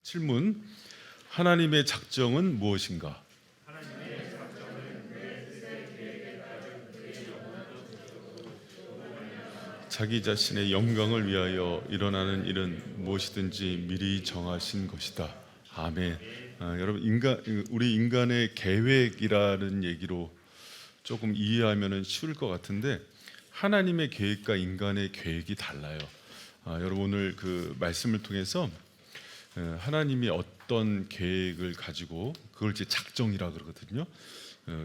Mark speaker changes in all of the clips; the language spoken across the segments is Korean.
Speaker 1: 질문: 하나님의 작정은 무엇인가? 자기 자신의 영광을 위하여 일어나는 일은 무엇이든지 미리 정하신 것이다. 아멘. 여러분, 우리 인간의 계획이라는 얘기로 조금 이해하면 쉬울 것 같은데, 하나님의 계획과 인간의 계획이 달라요. 여러분, 오늘 그 말씀을 통해서 하나님이 어떤 계획을 가지고 그걸 이제 작정이라 그러거든요.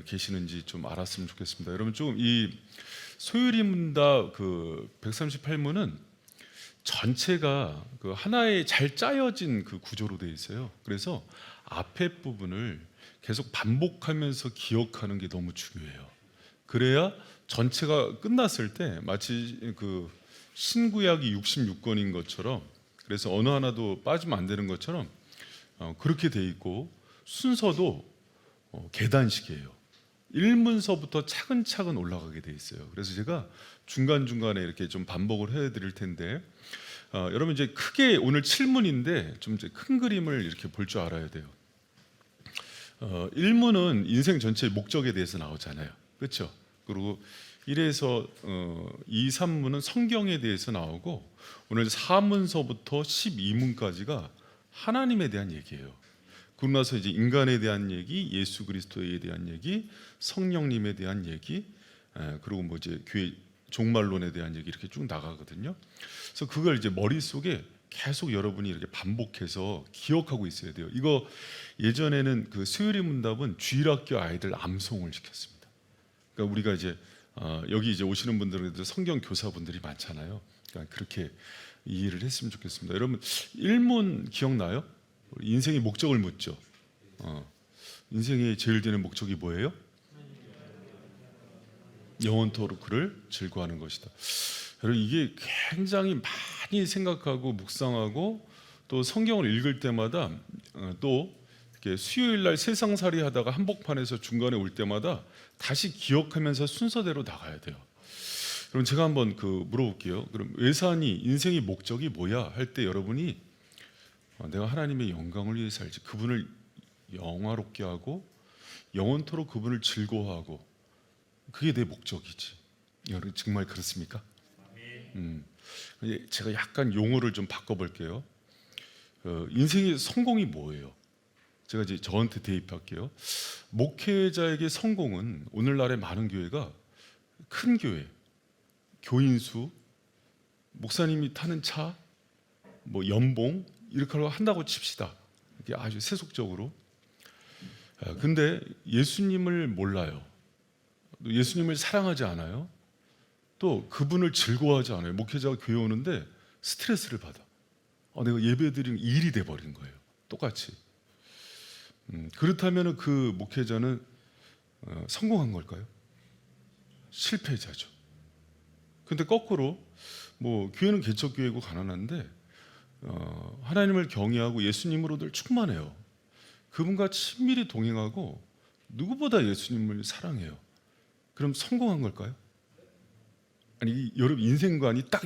Speaker 1: 계시는지 좀 알았으면 좋겠습니다. 여러분, 조금 이 소율이 문답 그 138문은 전체가 그 하나의 잘 짜여진 그 구조로 되어 있어요. 그래서 앞에 부분을 계속 반복하면서 기억하는 게 너무 중요해요. 그래야 전체가 끝났을 때 마치 그 신구약이 66권인 것처럼, 그래서 어느 하나도 빠지면 안 되는 것처럼 그렇게 돼 있고, 순서도 계단식이에요. 1문서부터 차근차근 올라가게 돼 있어요. 그래서 제가 중간중간에 이렇게 좀 반복을 해 드릴 텐데, 여러분 이제 크게 오늘 7문인데 좀 이제 큰 그림을 이렇게 볼 줄 알아야 돼요. 1문은 인생 전체의 목적에 대해서 나오잖아요. 그렇죠? 그리고 1에서 2, 3문은 성경에 대해서 나오고, 오늘 4문서부터 12문까지가 하나님에 대한 얘기예요. 그러고 나서 이제 인간에 대한 얘기, 예수 그리스도에 대한 얘기, 성령님에 대한 얘기, 그리고 뭐 이제 교회 종말론에 대한 얘기, 이렇게 쭉 나가거든요. 그래서 그걸 이제 머릿속에 계속 여러분이 이렇게 반복해서 기억하고 있어야 돼요. 이거 예전에는 그 수요일의 문답은 주일학교 아이들 암송을 시켰습니다. 그러니까 우리가 이제 여기 이제 오시는 분들은 성경 교사분들이 많잖아요. 그러니까 그렇게 이해를 했으면 좋겠습니다. 여러분, 1문 기억나요? 인생의 목적을 묻죠. 인생의 제일 되는 목적이 뭐예요? 영원토록 그를 즐거워하는 것이다. 여러분, 이게 굉장히 많이 생각하고 묵상하고, 또 성경을 읽을 때마다 또 이렇게 수요일 날 세상살이 하다가 한복판에서 중간에 올 때마다 다시 기억하면서 순서대로 나가야 돼요. 그럼 제가 한번 물어볼게요. 그럼 외산이 인생의 목적이 뭐야 할 때 여러분이 내가 하나님의 영광을 위해 살지, 그분을 영화롭게 하고 영원토록 그분을 즐거워하고, 그게 내 목적이지. 여러분, 정말 그렇습니까? 제가 약간 용어를 좀 바꿔볼게요. 인생의 성공이 뭐예요? 제가 이제 저한테 대입할게요. 목회자에게 성공은, 오늘날의 많은 교회가 큰 교회, 교인 수, 목사님이 타는 차, 뭐 연봉, 이렇게 한다고 칩시다. 이게 아주 세속적으로. 근데 예수님을 몰라요. 예수님을 사랑하지 않아요. 또 그분을 즐거워하지 않아요. 목회자가 교회 오는데 스트레스를 받아. 내가 예배드리는 일이 돼버린 거예요. 똑같이. 그렇다면 그 목회자는 성공한 걸까요? 실패자죠. 근데 거꾸로 뭐 교회는 개척교회고 가난한데 하나님을 경외하고 예수님으로 늘 충만해요. 그분과 친밀히 동행하고 누구보다 예수님을 사랑해요. 그럼 성공한 걸까요? 아니, 여러분 인생관이 딱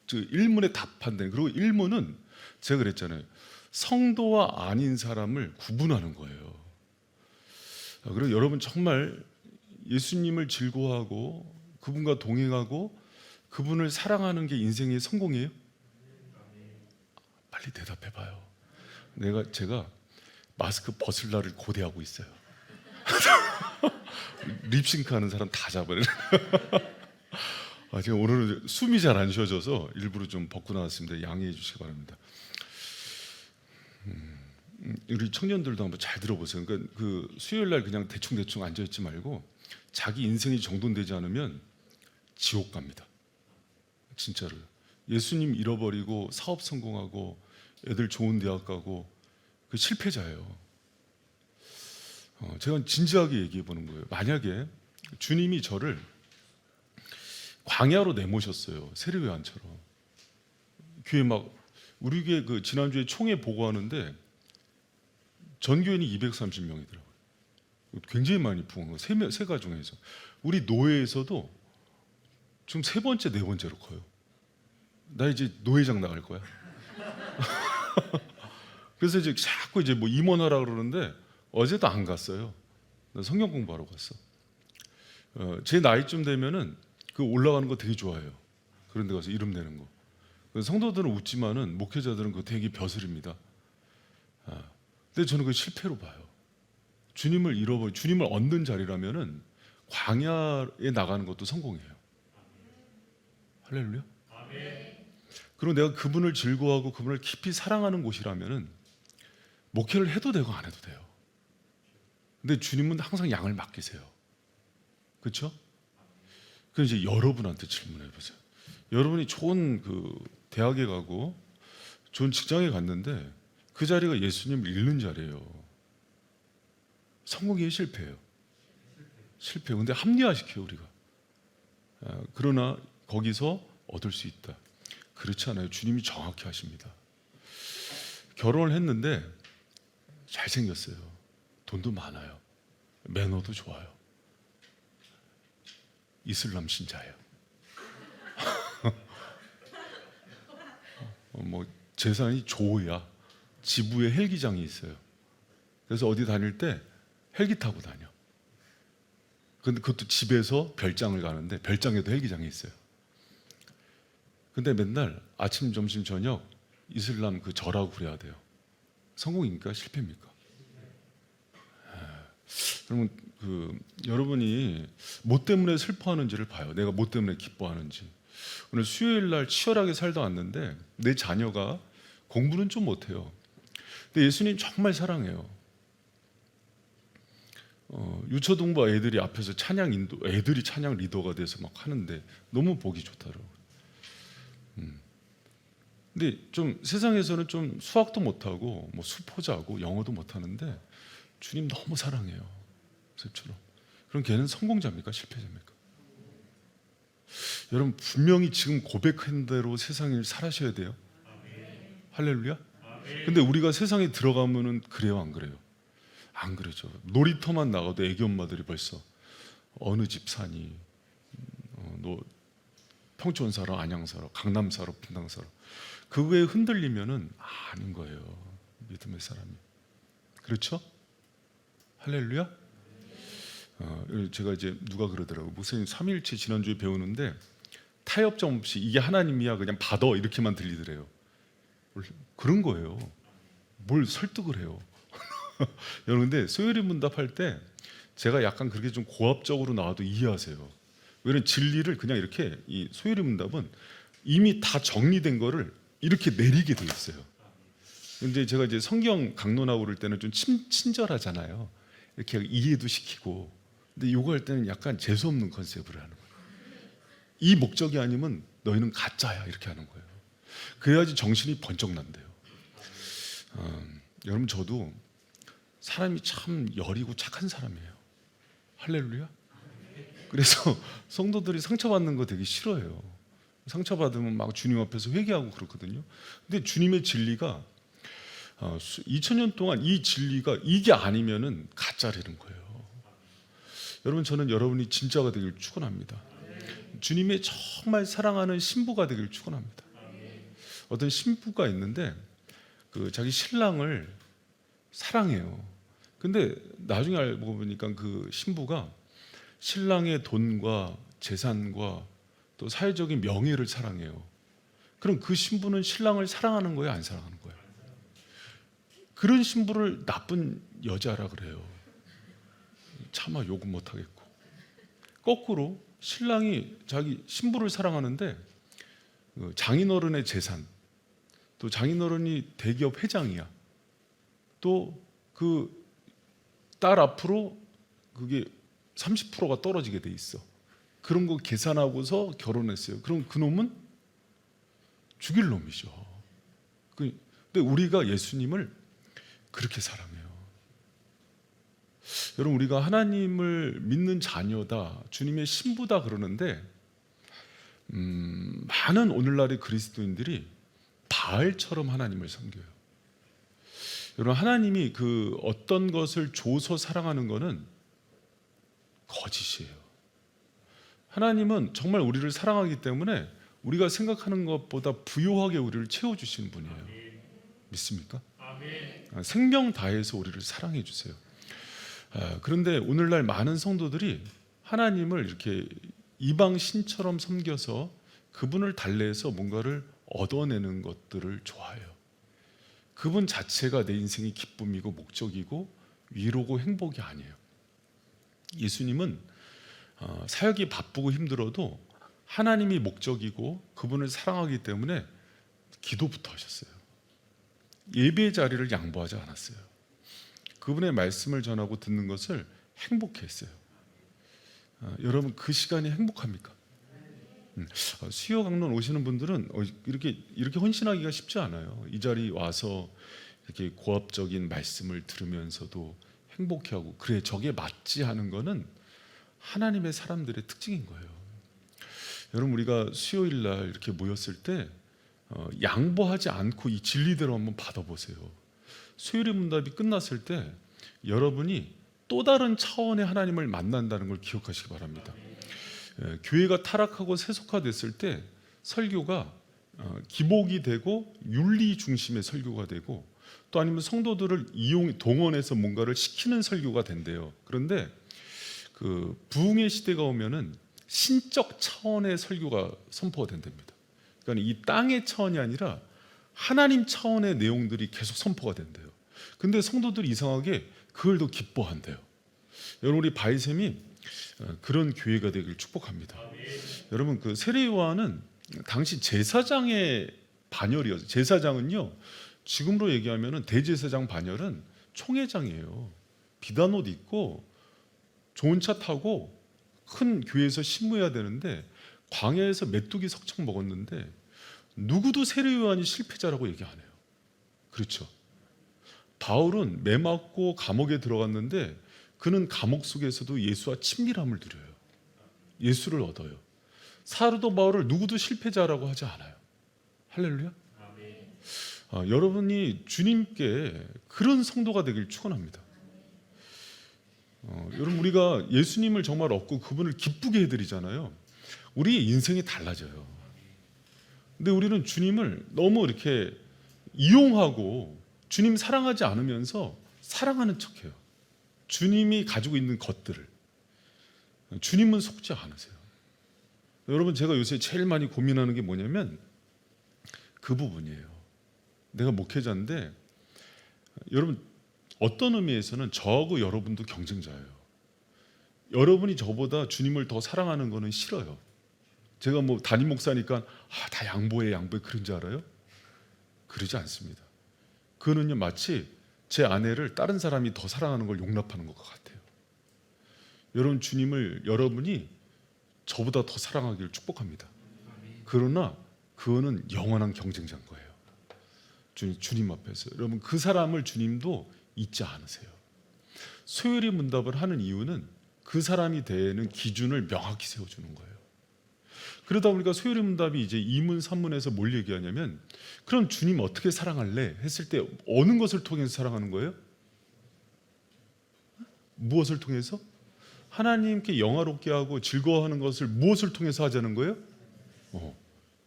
Speaker 1: 1문에 답한다는. 그리고 1문은 제가 그랬잖아요. 성도와 아닌 사람을 구분하는 거예요. 그리고 여러분 정말 예수님을 즐거워하고 그분과 동행하고 그분을 사랑하는 게 인생의 성공이에요? 빨리 대답해봐요. 제가 마스크 벗을 날을 고대하고 있어요. 립싱크하는 사람 다 잡아요. 제가 오늘은 숨이 잘 안 쉬어져서 일부러 좀 벗고 나왔습니다. 양해해 주시기 바랍니다. 우리 청년들도 한번 잘 들어보세요. 그러니까 그 수요일 날 그냥 대충 앉아 있지 말고, 자기 인생이 정돈되지 않으면 지옥 갑니다. 진짜로. 예수님 잃어버리고 사업 성공하고 애들 좋은 대학 가고 그 실패자예요. 제가 진지하게 얘기해 보는 거예요. 만약에 주님이 저를 광야로 내모셨어요. 세례요한처럼. 교회 막 우리 교회 그 지난주에 총회 보고하는데 전교인이 230명이더라고요. 굉장히 많이 부은 거. 세 가정에서. 우리 노회에서도 지금 3번째, 4번째로 커요. 나 이제 노회장 나갈 거야. 그래서 이제 자꾸 이제 뭐 임원하라 그러는데 어제도 안 갔어요. 나 성경 공부하러 갔어. 제 나이쯤 되면은 그 올라가는 거 되게 좋아해요. 그런 데 가서 이름 내는 거. 성도들은 웃지만은 목회자들은 그거 되게 벼슬입니다. 근데 저는 그 실패로 봐요. 주님을 얻는 자리라면은 광야에 나가는 것도 성공이에요. 할렐루야. 그리고 내가 그분을 즐거워하고 그분을 깊이 사랑하는 곳이라면은 목회를 해도 되고 안 해도 돼요. 근데 주님은 항상 양을 맡기세요. 그렇죠? 그럼 이제 여러분한테 질문해 보세요. 여러분이 좋은 그 대학에 가고 좋은 직장에 갔는데 그 자리가 예수님을 잃는 자리예요. 성공이에요, 실패예요? 실패예요. 근데 합리화시켜요, 우리가. 그러나 거기서 얻을 수 있다. 그렇지 않아요. 주님이 정확히 하십니다. 결혼을 했는데 잘생겼어요. 돈도 많아요. 매너도 좋아요. 이슬람 신자예요. 뭐 재산이 조야. 지부에 헬기장이 있어요. 그래서 어디 다닐 때 헬기 타고 다녀. 근데 그것도 집에서 별장을 가는데 별장에도 헬기장이 있어요. 근데 맨날 아침, 점심, 저녁 이슬람 그 절하고 그래야 돼요. 성공입니까? 실패입니까? 그러면 여러분이 뭐 때문에 슬퍼하는지를 봐요. 내가 뭐 때문에 기뻐하는지. 오늘 수요일 날 치열하게 살다 왔는데 내 자녀가 공부는 좀 못해요. 근데 예수님 정말 사랑해요. 유초동부 애들이 앞에서 애들이 찬양 리더가 돼서 막 하는데 너무 보기 좋더라고요. 근데 좀 세상에서는 좀 수학도 못하고 뭐 수포자고 영어도 못하는데 주님 너무 사랑해요. 셉처럼. 그럼 걔는 성공자입니까? 실패자입니까? 여러분 분명히 지금 고백한 대로 세상을 살아셔야 돼요. 할렐루야. 근데 우리가 세상에 들어가면은 그래요, 안 그래요? 안 그러죠. 놀이터만 나가도 애기 엄마들이 벌써 어느 집 사니, 너 평촌 살아, 안양 살아, 강남 살아, 분당 살아. 그거에 흔들리면은 아닌 거예요. 믿음의 사람이. 그렇죠? 할렐루야. 제가 이제 누가 그러더라고. 목사님 삼위일체 지난주에 배우는데 타협점 없이 이게 하나님이야 그냥 받아 이렇게만 들리더래요. 그런 거예요. 뭘 설득을 해요. 여러분 근데 소요리 문답할 때 제가 약간 그렇게 좀 고압적으로 나와도 이해하세요. 왜냐면 진리를 그냥 이렇게 이 소요리 문답은 이미 다 정리된 거를 이렇게 내리게 돼 있어요. 근데 제가 이제 성경 강론하고 그럴 때는 좀 친절하잖아요. 이렇게 이해도 시키고. 근데 요거 할 때는 약간 재수 없는 컨셉으로 하는 거예요. 이 목적이 아니면 너희는 가짜야 이렇게 하는 거예요. 그래야지 정신이 번쩍 난대요. 여러분 저도 사람이 참 여리고 착한 사람이에요. 할렐루야. 그래서 성도들이 상처받는 거 되게 싫어해요. 상처받으면 막 주님 앞에서 회개하고 그렇거든요. 근데 주님의 진리가 2000년 동안 이 진리가 이게 아니면은 가짜라는 거예요. 여러분 저는 여러분이 진짜가 되길 축원합니다. 주님의 정말 사랑하는 신부가 되길 축원합니다. 어떤 신부가 있는데 자기 신랑을 사랑해요. 근데 나중에 알고 보니까 그 신부가 신랑의 돈과 재산과 또 사회적인 명예를 사랑해요. 그럼 그 신부는 신랑을 사랑하는 거예요, 안 사랑하는 거예요? 그런 신부를 나쁜 여자라 그래요. 차마 욕은 못 하겠고. 거꾸로 신랑이 자기 신부를 사랑하는데 장인어른의 재산, 또 장인어른이 대기업 회장이야. 또 그 딸 앞으로 그게 30%가 떨어지게 돼 있어. 그런 거 계산하고서 결혼했어요. 그럼 그 놈은 죽일 놈이죠. 근데 우리가 예수님을 그렇게 사랑해요. 여러분 우리가 하나님을 믿는 자녀다, 주님의 신부다 그러는데 많은 오늘날의 그리스도인들이 바알처럼 하나님을 섬겨요. 여러분 하나님이 그 어떤 것을 줘서 사랑하는 것은 거짓이에요. 하나님은 정말 우리를 사랑하기 때문에 우리가 생각하는 것보다 부요하게 우리를 채워주시는 분이에요. 믿습니까? 생명 다해서 우리를 사랑해 주세요. 그런데 오늘날 많은 성도들이 하나님을 이렇게 이방 신처럼 섬겨서 그분을 달래서 뭔가를 얻어내는 것들을 좋아해요. 그분 자체가 내 인생의 기쁨이고 목적이고 위로고 행복이 아니에요. 예수님은 사역이 바쁘고 힘들어도 하나님이 목적이고 그분을 사랑하기 때문에 기도부터 하셨어요. 예배의 자리를 양보하지 않았어요. 그분의 말씀을 전하고 듣는 것을 행복했어요. 여러분 그 시간이 행복합니까? 수요 강론 오시는 분들은 이렇게 헌신하기가 쉽지 않아요. 이 자리 와서 이렇게 고압적인 말씀을 들으면서도 행복해하고 그래 저게 맞지 하는 거는 하나님의 사람들의 특징인 거예요. 여러분 우리가 수요일 날 이렇게 모였을 때 양보하지 않고 이 진리대로 한번 받아보세요. 수요일의 문답이 끝났을 때 여러분이 또 다른 차원의 하나님을 만난다는 걸 기억하시기 바랍니다. 교회가 타락하고 세속화됐을 때 설교가 기복이 되고 윤리 중심의 설교가 되고 또 아니면 성도들을 동원해서 뭔가를 시키는 설교가 된대요. 그런데 그 부흥의 시대가 오면은 신적 차원의 설교가 선포가 된답니다. 그러니까 이 땅의 차원이 아니라 하나님 차원의 내용들이 계속 선포가 된대요. 근데 성도들이 이상하게 그걸 더 기뻐한대요. 여러분 우리 바이샘이 그런 교회가 되길 축복합니다. 여러분 그 세례요한은 당시 제사장의 반열이었어요. 제사장은요 지금으로 얘기하면은 대제사장 반열은 총회장이에요. 비단 옷 입고 좋은 차 타고 큰 교회에서 신무해야 되는데 광야에서 메뚜기 석청 먹었는데 누구도 세례요한이 실패자라고 얘기 안 해요. 그렇죠. 바울은 매 맞고 감옥에 들어갔는데 그는 감옥 속에서도 예수와 친밀함을 누려요. 예수를 얻어요. 사도 바울을 누구도 실패자라고 하지 않아요. 할렐루야. 여러분이 주님께 그런 성도가 되길 축원합니다. 여러분 우리가 예수님을 정말 얻고 그분을 기쁘게 해드리잖아요. 우리의 인생이 달라져요. 근데 우리는 주님을 너무 이렇게 이용하고 주님 사랑하지 않으면서 사랑하는 척해요. 주님이 가지고 있는 것들을. 주님은 속지 않으세요. 여러분 제가 요새 제일 많이 고민하는 게 뭐냐면 그 부분이에요. 내가 목회자인데 여러분 어떤 의미에서는 저하고 여러분도 경쟁자예요. 여러분이 저보다 주님을 더 사랑하는 거는 싫어요. 제가 뭐 담임 목사니까 다 양보해 그런 줄 알아요? 그러지 않습니다. 그거는요 마치 제 아내를 다른 사람이 더 사랑하는 걸 용납하는 것 같아요. 여러분 주님을 여러분이 저보다 더 사랑하기를 축복합니다. 그러나 그거는 영원한 경쟁자인 거예요. 주님 앞에서 여러분 그 사람을 주님도 잊지 않으세요. 수요일의 문답을 하는 이유는 그 사람이 되는 기준을 명확히 세워주는 거예요. 그러다 보니까 수요일의 문답이 이제 2문 3문에서 뭘 얘기하냐면 그럼 주님 어떻게 사랑할래? 했을 때 어느 것을 통해서 사랑하는 거예요? 무엇을 통해서? 하나님께 영화롭게 하고 즐거워하는 것을 무엇을 통해서 하자는 거예요?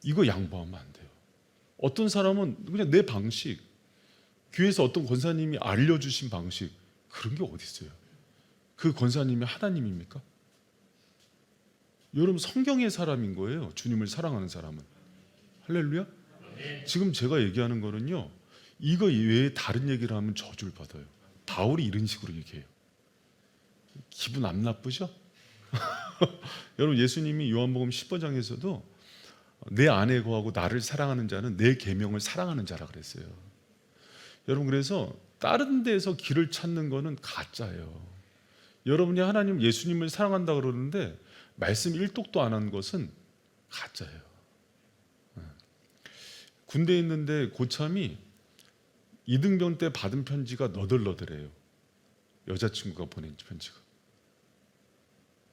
Speaker 1: 이거 양보하면 안 돼요. 어떤 사람은 그냥 내 방식, 교회에서 어떤 권사님이 알려주신 방식 그런 게 어디 있어요? 그 권사님이 하나님입니까? 여러분 성경의 사람인 거예요. 주님을 사랑하는 사람은. 할렐루야. 지금 제가 얘기하는 거는요 이거 외에 다른 얘기를 하면 저주를 받아요. 바울이 이런 식으로 얘기해요. 기분 안 나쁘죠? 여러분 예수님이 요한복음 10장에서도 내 안에 거하고 나를 사랑하는 자는 내 계명을 사랑하는 자라 그랬어요. 여러분 그래서 다른 데서 길을 찾는 거는 가짜예요. 여러분이 하나님 예수님을 사랑한다 그러는데 말씀 1독도 안 한 것은 가짜예요. 군대에 있는데 고참이 이등병 때 받은 편지가 너덜너덜해요. 여자친구가 보낸 편지가.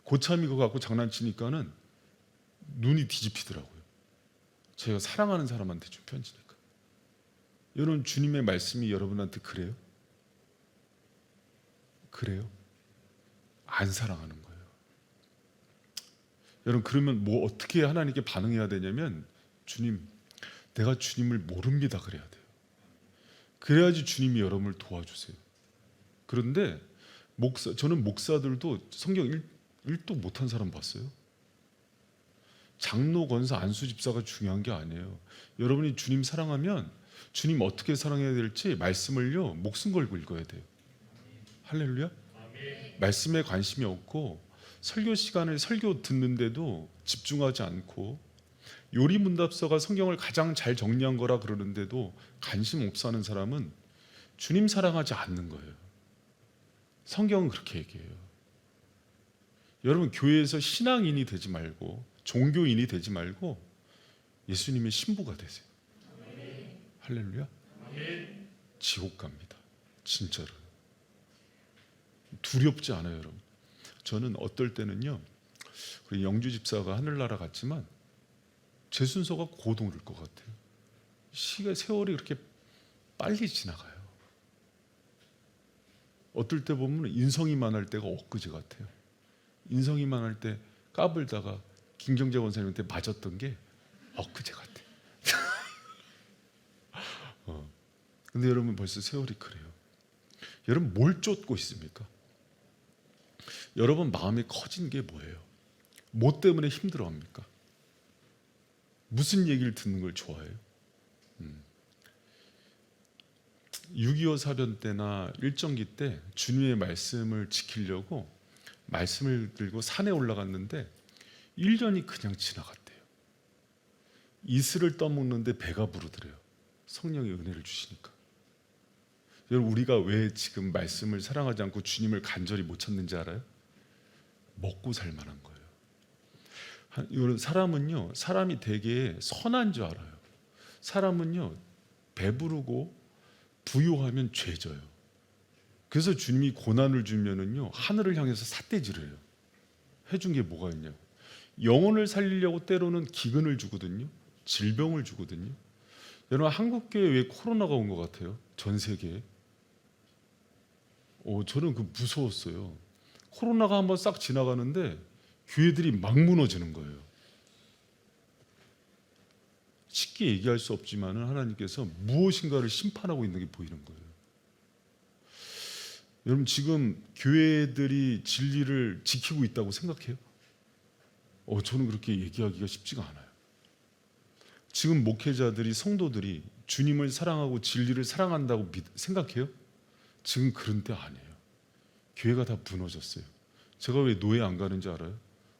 Speaker 1: 고참이 그거 갖고 장난치니까는 눈이 뒤집히더라고요. 제가 사랑하는 사람한테 준 편지니까. 여러분 주님의 말씀이 여러분한테 그래요? 그래요? 안 사랑하는 거예요. 여러분 그러면 뭐 어떻게 하나님께 반응해야 되냐면 주님 내가 주님을 모릅니다 그래야 돼요. 그래야지 주님이 여러분을 도와주세요. 그런데 저는 목사들도 성경 1도 못한 사람 봤어요. 장로, 권사, 안수, 집사가 중요한 게 아니에요. 여러분이 주님 사랑하면 주님 어떻게 사랑해야 될지 말씀을요 목숨 걸고 읽어야 돼요. 할렐루야. 말씀에 관심이 없고 설교 시간에 설교 듣는데도 집중하지 않고 요리문답서가 성경을 가장 잘 정리한 거라 그러는데도 관심 없어 하는 사람은 주님 사랑하지 않는 거예요. 성경은 그렇게 얘기해요. 여러분 교회에서 신앙인이 되지 말고 종교인이 되지 말고 예수님의 신부가 되세요. 할렐루야. 지옥 갑니다. 진짜로. 두렵지 않아요, 여러분. 저는 어떨 때는요, 우리 영주 집사가 하늘나라 갔지만 제 순서가 곧 오를 것 같아요. 세월이 그렇게 빨리 지나가요. 어떨 때 보면 인성이만 할 때가 엊그제 같아요. 인성이만 할 때 까불다가 김경재 원사님한테 맞았던 게 엊그제 같아요. 근데 여러분 벌써 세월이 그래요. 여러분 뭘 쫓고 있습니까? 여러분 마음이 커진 게 뭐예요? 뭐 때문에 힘들어합니까? 무슨 얘기를 듣는 걸 좋아해요? 6.25 사변 때나 일정기 때 주님의 말씀을 지키려고 말씀을 들고 산에 올라갔는데 1년이 그냥 지나갔대요. 이슬을 떠먹는데 배가 부르더래요. 성령의 은혜를 주시니까. 여러분 우리가 왜 지금 말씀을 사랑하지 않고 주님을 간절히 못 찾는지 알아요? 먹고 살 만한 거예요. 사람은요, 사람이 되게 선한 줄 알아요. 사람은요, 배부르고 부유하면 죄져요. 그래서 주님이 고난을 주면은요, 하늘을 향해서 삿대질을 해요. 해준 게 뭐가 있냐? 영혼을 살리려고 때로는 기근을 주거든요. 질병을 주거든요. 여러분 한국교회에 왜 코로나가 온 것 같아요? 전 세계에. 저는 그 무서웠어요. 코로나가 한번 싹 지나가는데 교회들이 막 무너지는 거예요. 쉽게 얘기할 수 없지만 하나님께서 무엇인가를 심판하고 있는 게 보이는 거예요. 여러분 지금 교회들이 진리를 지키고 있다고 생각해요? 저는 그렇게 얘기하기가 쉽지가 않아요. 지금 목회자들이 성도들이 주님을 사랑하고 진리를 사랑한다고 생각해요? 지금 그런 때 아니에요. 교회가 다 무너졌어요. 제가 왜 노예 안 가는지 알아요?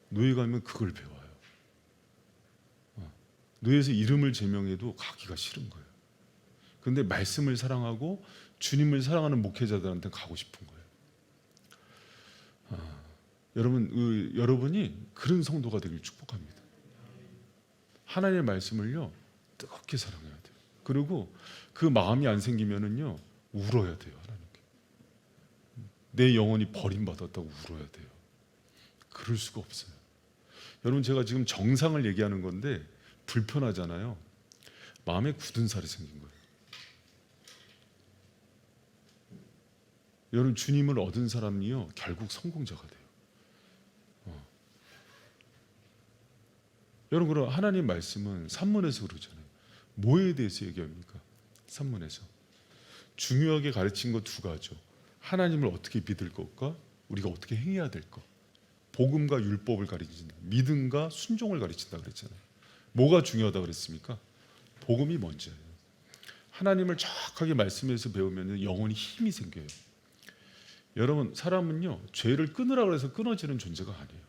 Speaker 1: 노예 가면 그걸 배워요. 노예에서 이름을 제명해도 가기가 싫은 거예요. 그런데 말씀을 사랑하고 주님을 사랑하는 목회자들한테 가고 싶은 거예요. 여러분이 그런 성도가 되길 축복합니다. 하나님의 말씀을요 뜨겁게 사랑해야 돼요. 그리고 그 마음이 안 생기면은요 울어야 돼요. 하나님께 내 영혼이 버림받았다고 울어야 돼요. 그럴 수가 없어요. 여러분 제가 지금 정상을 얘기하는 건데 불편하잖아요. 마음에 굳은 살이 생긴 거예요. 여러분 주님을 얻은 사람이요 결국 성공자가 돼요. 여러분 그럼 하나님 말씀은 산문에서 그러잖아요. 뭐에 대해서 얘기합니까? 산문에서 중요하게 가르친 거 두 가지죠. 하나님을 어떻게 믿을 것과 우리가 어떻게 행해야 될 것. 복음과 율법을 가르친다. 믿음과 순종을 가르친다 그랬잖아요. 뭐가 중요하다 그랬습니까? 복음이 먼저예요. 하나님을 정확하게 말씀에서 배우면 영혼이 힘이 생겨요. 여러분 사람은요 죄를 끊으라고 해서 끊어지는 존재가 아니에요.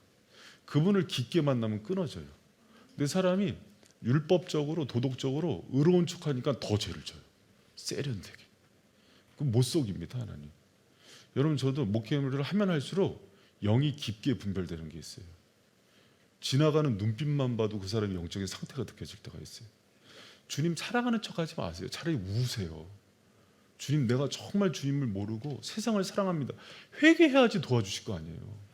Speaker 1: 그분을 깊게 만나면 끊어져요. 근데 사람이 율법적으로 도덕적으로 의로운 척하니까 더 죄를 져요. 세련되게. 그럼 못 속입니다 하나님. 여러분 저도 목회를 하면 할수록 영이 깊게 분별되는 게 있어요. 지나가는 눈빛만 봐도 그 사람의 영적인 상태가 느껴질 때가 있어요. 주님 사랑하는 척하지 마세요. 차라리 우세요. 주님 내가 정말 주님을 모르고 세상을 사랑합니다. 회개해야지 도와주실 거 아니에요.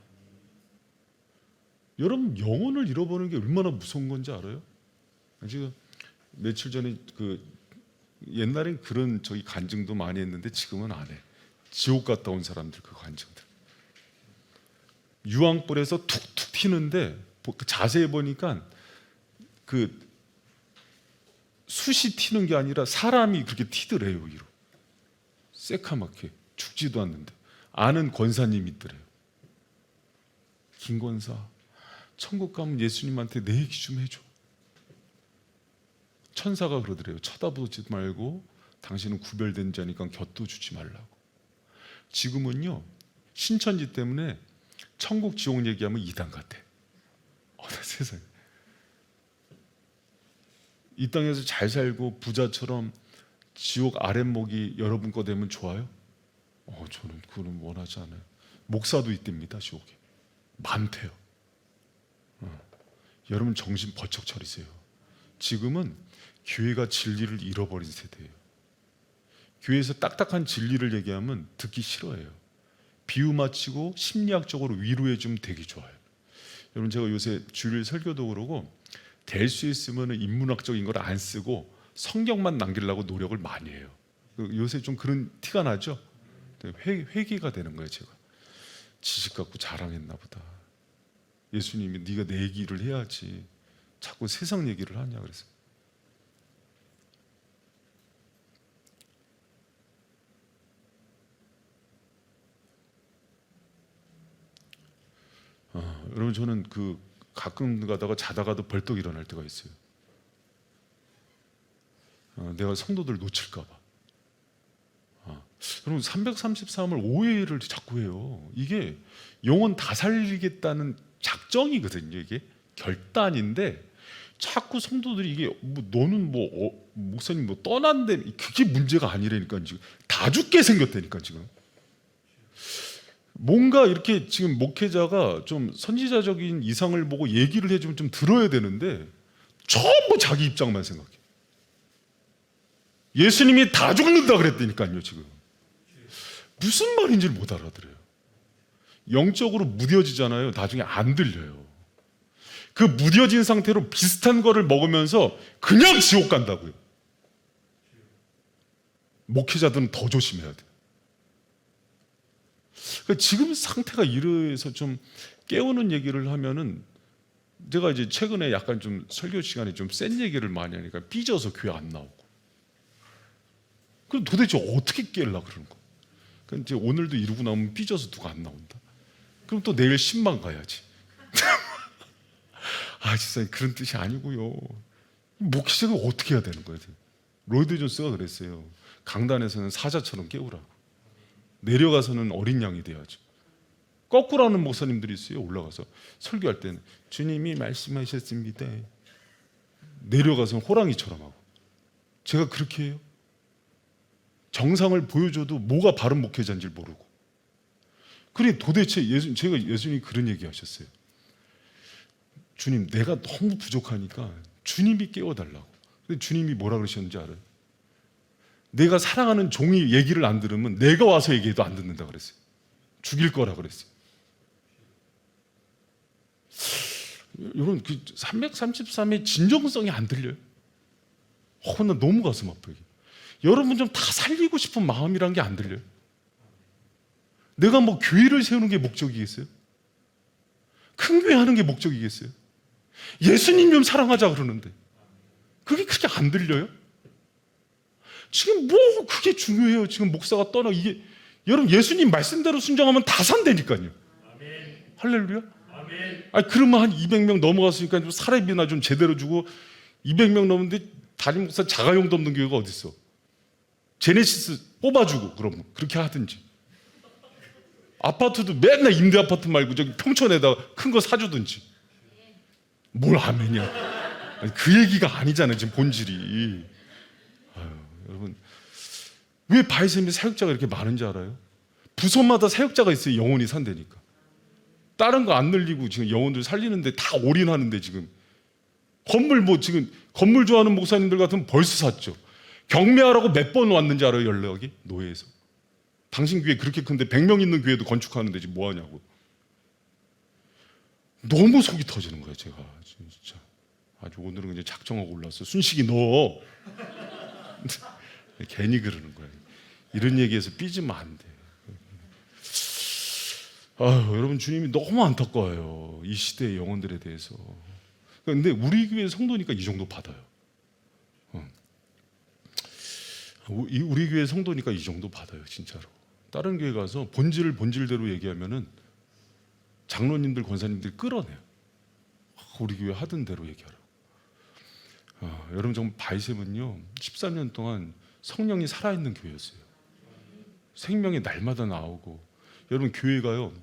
Speaker 1: 여러분 영혼을 잃어버리는 게 얼마나 무서운 건지 알아요? 지금 며칠 전에 옛날엔 그런 간증도 많이 했는데 지금은 안 해. 지옥 갔다 온 사람들 그 간증들. 유황불에서 툭툭 튀는데 자세히 보니까 그 숯이 튀는 게 아니라 사람이 그렇게 튀더래요 위로. 새카맣게 죽지도 않는데 아는 권사님이 있더래요. 김 권사, 천국 가면 예수님한테 내 얘기 좀 해줘. 천사가 그러더래요. 쳐다보지 말고 당신은 구별된 자니까 곁도 주지 말라고. 지금은요, 신천지 때문에 천국 지옥 얘기하면 이단 같아. 세상에. 이 땅에서 잘 살고 부자처럼 지옥 아랫목이 여러분 거 되면 좋아요? 저는 그건 원하지 않아요. 목사도 있답니다, 지옥에. 많대요. 여러분 정신 번쩍 차리세요. 지금은 교회가 진리를 잃어버린 세대예요. 교회에서 딱딱한 진리를 얘기하면 듣기 싫어해요. 비유 맞히고 심리학적으로 위로해 주면 되게 좋아요. 여러분, 제가 요새 주일 설교도 그러고 될 수 있으면 인문학적인 걸 안 쓰고 성경만 남기려고 노력을 많이 해요. 요새 좀 그런 티가 나죠? 회개가 되는 거예요. 제가 지식 갖고 자랑했나 보다. 예수님이 네가 내 얘기를 해야지 자꾸 세상 얘기를 하냐 그래서. 여러분, 저는 가끔 가다가 자다가도 벌떡 일어날 때가 있어요. 내가 성도들 놓칠까 봐. 여러분, 333을 오해를 자꾸 해요. 이게 영혼 다 살리겠다는 작정이거든요. 이게 결단인데 자꾸 성도들이 이게 너는 목사님 떠난데, 그게 문제가 아니라니까. 지금 다 죽게 생겼다니까. 지금 뭔가 이렇게 지금 목회자가 좀 선지자적인 이상을 보고 얘기를 해주면 좀 들어야 되는데 전부 자기 입장만 생각해. 예수님이 다 죽는다 그랬다니까요. 지금 무슨 말인지를 못 알아들어요. 영적으로 무뎌지잖아요. 나중에 안 들려요. 그 무뎌진 상태로 비슷한 거를 먹으면서 그냥 지옥 간다고요. 목회자들은 더 조심해야 돼요. 지금 상태가 이래서 좀 깨우는 얘기를 하면은, 제가 이제 최근에 약간 좀 설교 시간에 좀 센 얘기를 많이 하니까 삐져서 교회 안 나오고. 그럼 도대체 어떻게 깨려고 그러는 거야? 그러니까 이제 오늘도 이러고 나오면 삐져서 누가 안 나온다. 그럼 또 내일 10만 가야지. 진짜 그런 뜻이 아니고요. 목회자가 어떻게 해야 되는 거예요? 로이드 존스가 그랬어요. 강단에서는 사자처럼 깨우라고. 내려가서는 어린 양이 돼야죠. 거꾸로 하는 목사님들이 있어요. 올라가서 설교할 때는 주님이 말씀하셨습니다. 내려가서는 호랑이처럼 하고. 제가 그렇게 해요? 정상을 보여줘도 뭐가 바른 목회자인지 모르고. 그래, 도대체 예수님이 그런 얘기 하셨어요. 주님, 내가 너무 부족하니까 주님이 깨워달라고. 근데 주님이 뭐라 그러셨는지 알아요? 내가 사랑하는 종이 얘기를 안 들으면 내가 와서 얘기해도 안 듣는다 그랬어요. 죽일 거라 그랬어요. 여러분, 333의 진정성이 안 들려요? 나 너무 가슴 아파요. 여러분 좀 다 살리고 싶은 마음이란 게 안 들려요? 내가 교회를 세우는 게 목적이겠어요? 큰 교회 하는 게 목적이겠어요? 예수님 좀 사랑하자 그러는데 그게 그렇게 안 들려요? 지금 그게 중요해요. 지금 목사가 떠나, 이게 여러분 예수님 말씀대로 순종하면 다 산다니까요. 아멘. 할렐루야. 아멘. 그러면 한 200명 넘어갔으니까 좀 사례비나 좀 제대로 주고. 200명 넘는데 담임 목사 자가용도 없는 교회가 어디 있어? 제네시스 뽑아주고 그러면 그렇게 하든지. 아파트도 맨날 임대 아파트 말고 저기 평촌에다가 큰 거 사주든지. 뭘 아멘이야? 그 얘기가 아니잖아요. 지금 본질이. 여러분, 왜 바이샘에 사역자가 이렇게 많은지 알아요? 부서마다 사역자가 있어요. 영혼이 산다니까. 다른 거 안 늘리고 지금 영혼들 살리는데 다 올인하는데, 지금 지금 건물 좋아하는 목사님들 같으면 벌써 샀죠. 경매하라고 몇 번 왔는지 알아요? 연락이 노예에서. 당신 교회 그렇게 큰데 100명 있는 교회도 건축하는데 지금 뭐 하냐고. 너무 속이 터지는 거예요. 제가 진짜 아주 오늘은 그냥 작정하고 올랐어. 순식이 너 괜히 그러는 거예요. 이런 얘기해서 삐지면 안 돼. 여러분, 주님이 너무 안타까워요. 이 시대의 영혼들에 대해서. 근데 우리 교회 성도니까 이 정도 받아요. 우리 교회 성도니까 이 정도 받아요, 진짜로. 다른 교회 가서 본질대로 얘기하면은 장로님들, 권사님들이 끌어내요. 우리 교회 하던 대로 얘기하라. 여러분, 정말 바이셉은요 13년 동안 성령이 살아있는 교회였어요. 생명이 날마다 나오고, 여러분 교회가요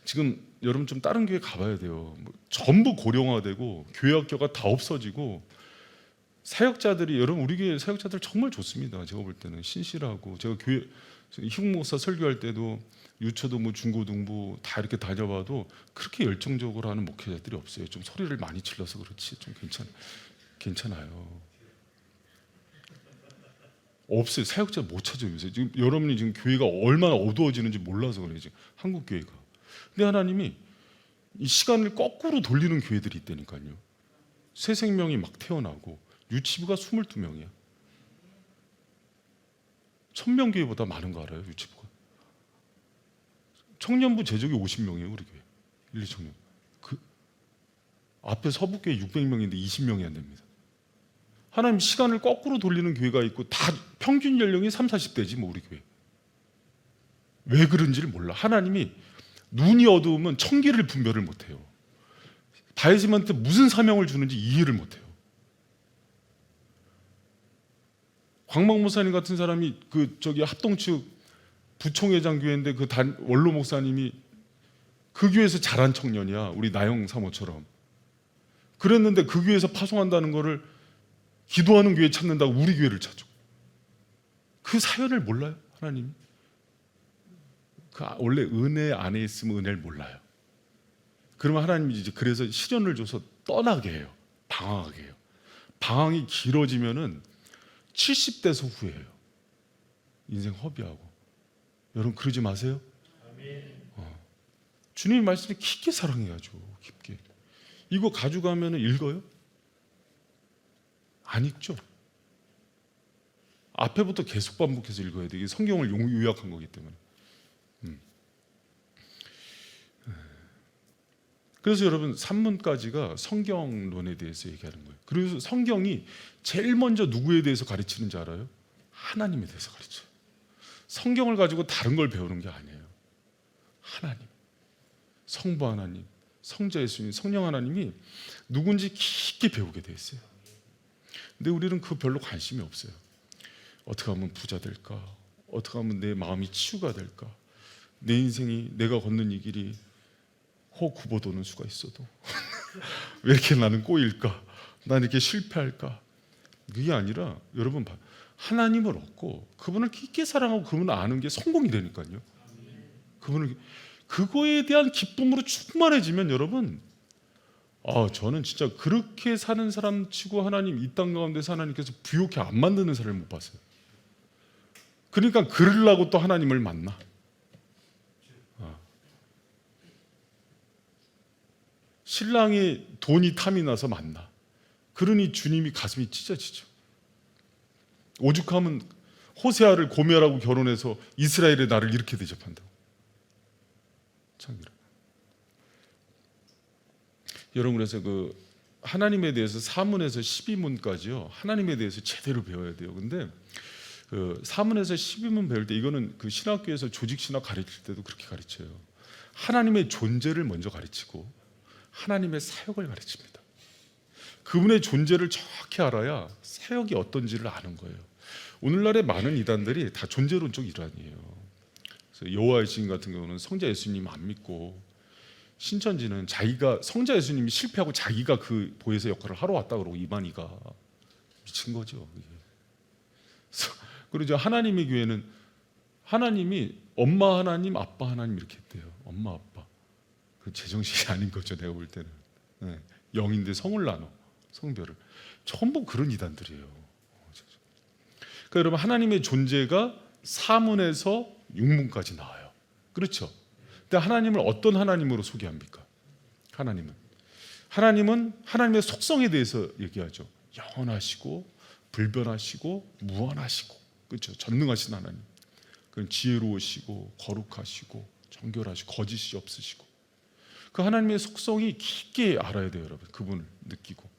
Speaker 1: 지금 여러분 좀 다른 교회 가봐야 돼요. 전부 고령화되고 교회 학교가 다 없어지고, 사역자들이, 여러분 우리 교회 사역자들 정말 좋습니다. 제가 볼 때는 신실하고, 제가 교회 희국 목사 설교할 때도 유초등부, 중고등부 다 이렇게 다녀봐도 그렇게 열정적으로 하는 목회자들이 없어요. 좀 소리를 많이 질러서 그렇지 좀 괜찮아요. 없어요. 사역자 못 찾아요. 요새 지금 여러분이 지금 교회가 얼마나 어두워지는지 몰라서 그래요. 지금 한국 교회가. 근데 하나님이 이 시간을 거꾸로 돌리는 교회들이 있다니까요. 새 생명이 막 태어나고, 유치부가 22명이야. 1000명 교회보다 많은 거 알아요? 유치부가. 청년부 제적이 50명이에요. 우리 교회 1, 2청년. 그 앞에 서북교회 600명인데 20명이 안 됩니다. 하나님 시간을 거꾸로 돌리는 교회가 있고, 다 평균 연령이 30, 40대지 뭐 우리 교회. 왜 그런지를 몰라. 하나님이 눈이 어두우면 청기를 분별을 못해요. 바이즘한테 무슨 사명을 주는지 이해를 못해요. 광막 목사님 같은 사람이 합동측 부총회장 교회인데 원로 목사님이 그 교회에서 자란 청년이야. 우리 나영 사모처럼. 그랬는데 그 교회에서 파송한다는 거를 기도하는 교회 찾는다고 우리 교회를 찾죠. 그 사연을 몰라요, 하나님이? 원래 은혜 안에 있으면 은혜를 몰라요. 그러면 하나님이 이제 그래서 시련을 줘서 떠나게 해요. 방황하게 해요. 방황이 길어지면은 70대에서 후회해요. 인생 허비하고. 여러분 그러지 마세요. 주님의 말씀을 깊게 사랑해야죠. 깊게. 이거 가져가면 읽어요? 안 읽죠. 앞에부터 계속 반복해서 읽어야 돼. 이게 성경을 요약한 거기 때문에. 그래서 여러분 산문까지가 성경론에 대해서 얘기하는 거예요. 그래서 성경이 제일 먼저 누구에 대해서 가르치는지 알아요? 하나님에 대해서 가르쳐요. 성경을 가지고 다른 걸 배우는 게 아니에요. 하나님, 성부 하나님, 성자 예수님, 성령 하나님이 누군지 깊게 배우게 돼 있어요. 근데 우리는 그거 별로 관심이 없어요. 어떻게 하면 부자 될까? 어떻게 하면 내 마음이 치유가 될까? 내 인생이, 내가 걷는 이 길이 굽어 도는 수가 있어도 왜 이렇게 나는 꼬일까? 난 이렇게 실패할까? 그게 아니라 여러분 하나님을 얻고 그분을 깊게 사랑하고 그분을 아는 게 성공이 되니까요. 그거에 대한 기쁨으로 충만해지면 여러분, 저는 진짜 그렇게 사는 사람 치고 하나님, 이 땅 가운데서 하나님께서 부욕해 안 만드는 사람을 못 봤어요. 그러니까 그러려고 또 하나님을 만나. 신랑이 돈이 탐이 나서 만나. 그러니 주님이 가슴이 찢어지죠. 오죽하면 호세아를 고멜하고 결혼해서 이스라엘의 나를 이렇게 대접한다고. 참기라. 여러분 그래서 하나님에 대해서 사문에서 12문까지요. 하나님에 대해서 제대로 배워야 돼요. 근데 사문에서 12문 배울 때 이거는 신학교에서 조직 신학 가르칠 때도 그렇게 가르쳐요. 하나님의 존재를 먼저 가르치고 하나님의 사역을 가르칩니다. 그분의 존재를 정확히 알아야 사역이 어떤지를 아는 거예요. 오늘날의 많은 이단들이 다 존재론적 이단이에요. 그래서 여호와의 증인 같은 경우는 성자 예수님 안 믿고, 신천지는 자기가 성자 예수님이 실패하고 자기가 그 보혜사 역할을 하러 왔다 그러고, 이만희가 미친 거죠. 그리고 하나님의 교회는 하나님이 엄마 하나님, 아빠 하나님 이렇게 했대요. 엄마, 아빠. 그 제정신이 아닌 거죠. 내가 볼 때는. 영인데 성을 나눠, 성별을. 전부 그런 이단들이에요. 그러니까 여러분 하나님의 존재가 사문에서 6문까지 나와요. 그렇죠? 근데 하나님을 어떤 하나님으로 소개합니까? 하나님은 하나님의 속성에 대해서 얘기하죠. 영원하시고 불변하시고 무한하시고, 그렇죠? 전능하신 하나님. 그건 지혜로우시고 거룩하시고 정결하시고 거짓이 없으시고, 그 하나님의 속성이 깊게 알아야 돼요, 여러분. 그분을 느끼고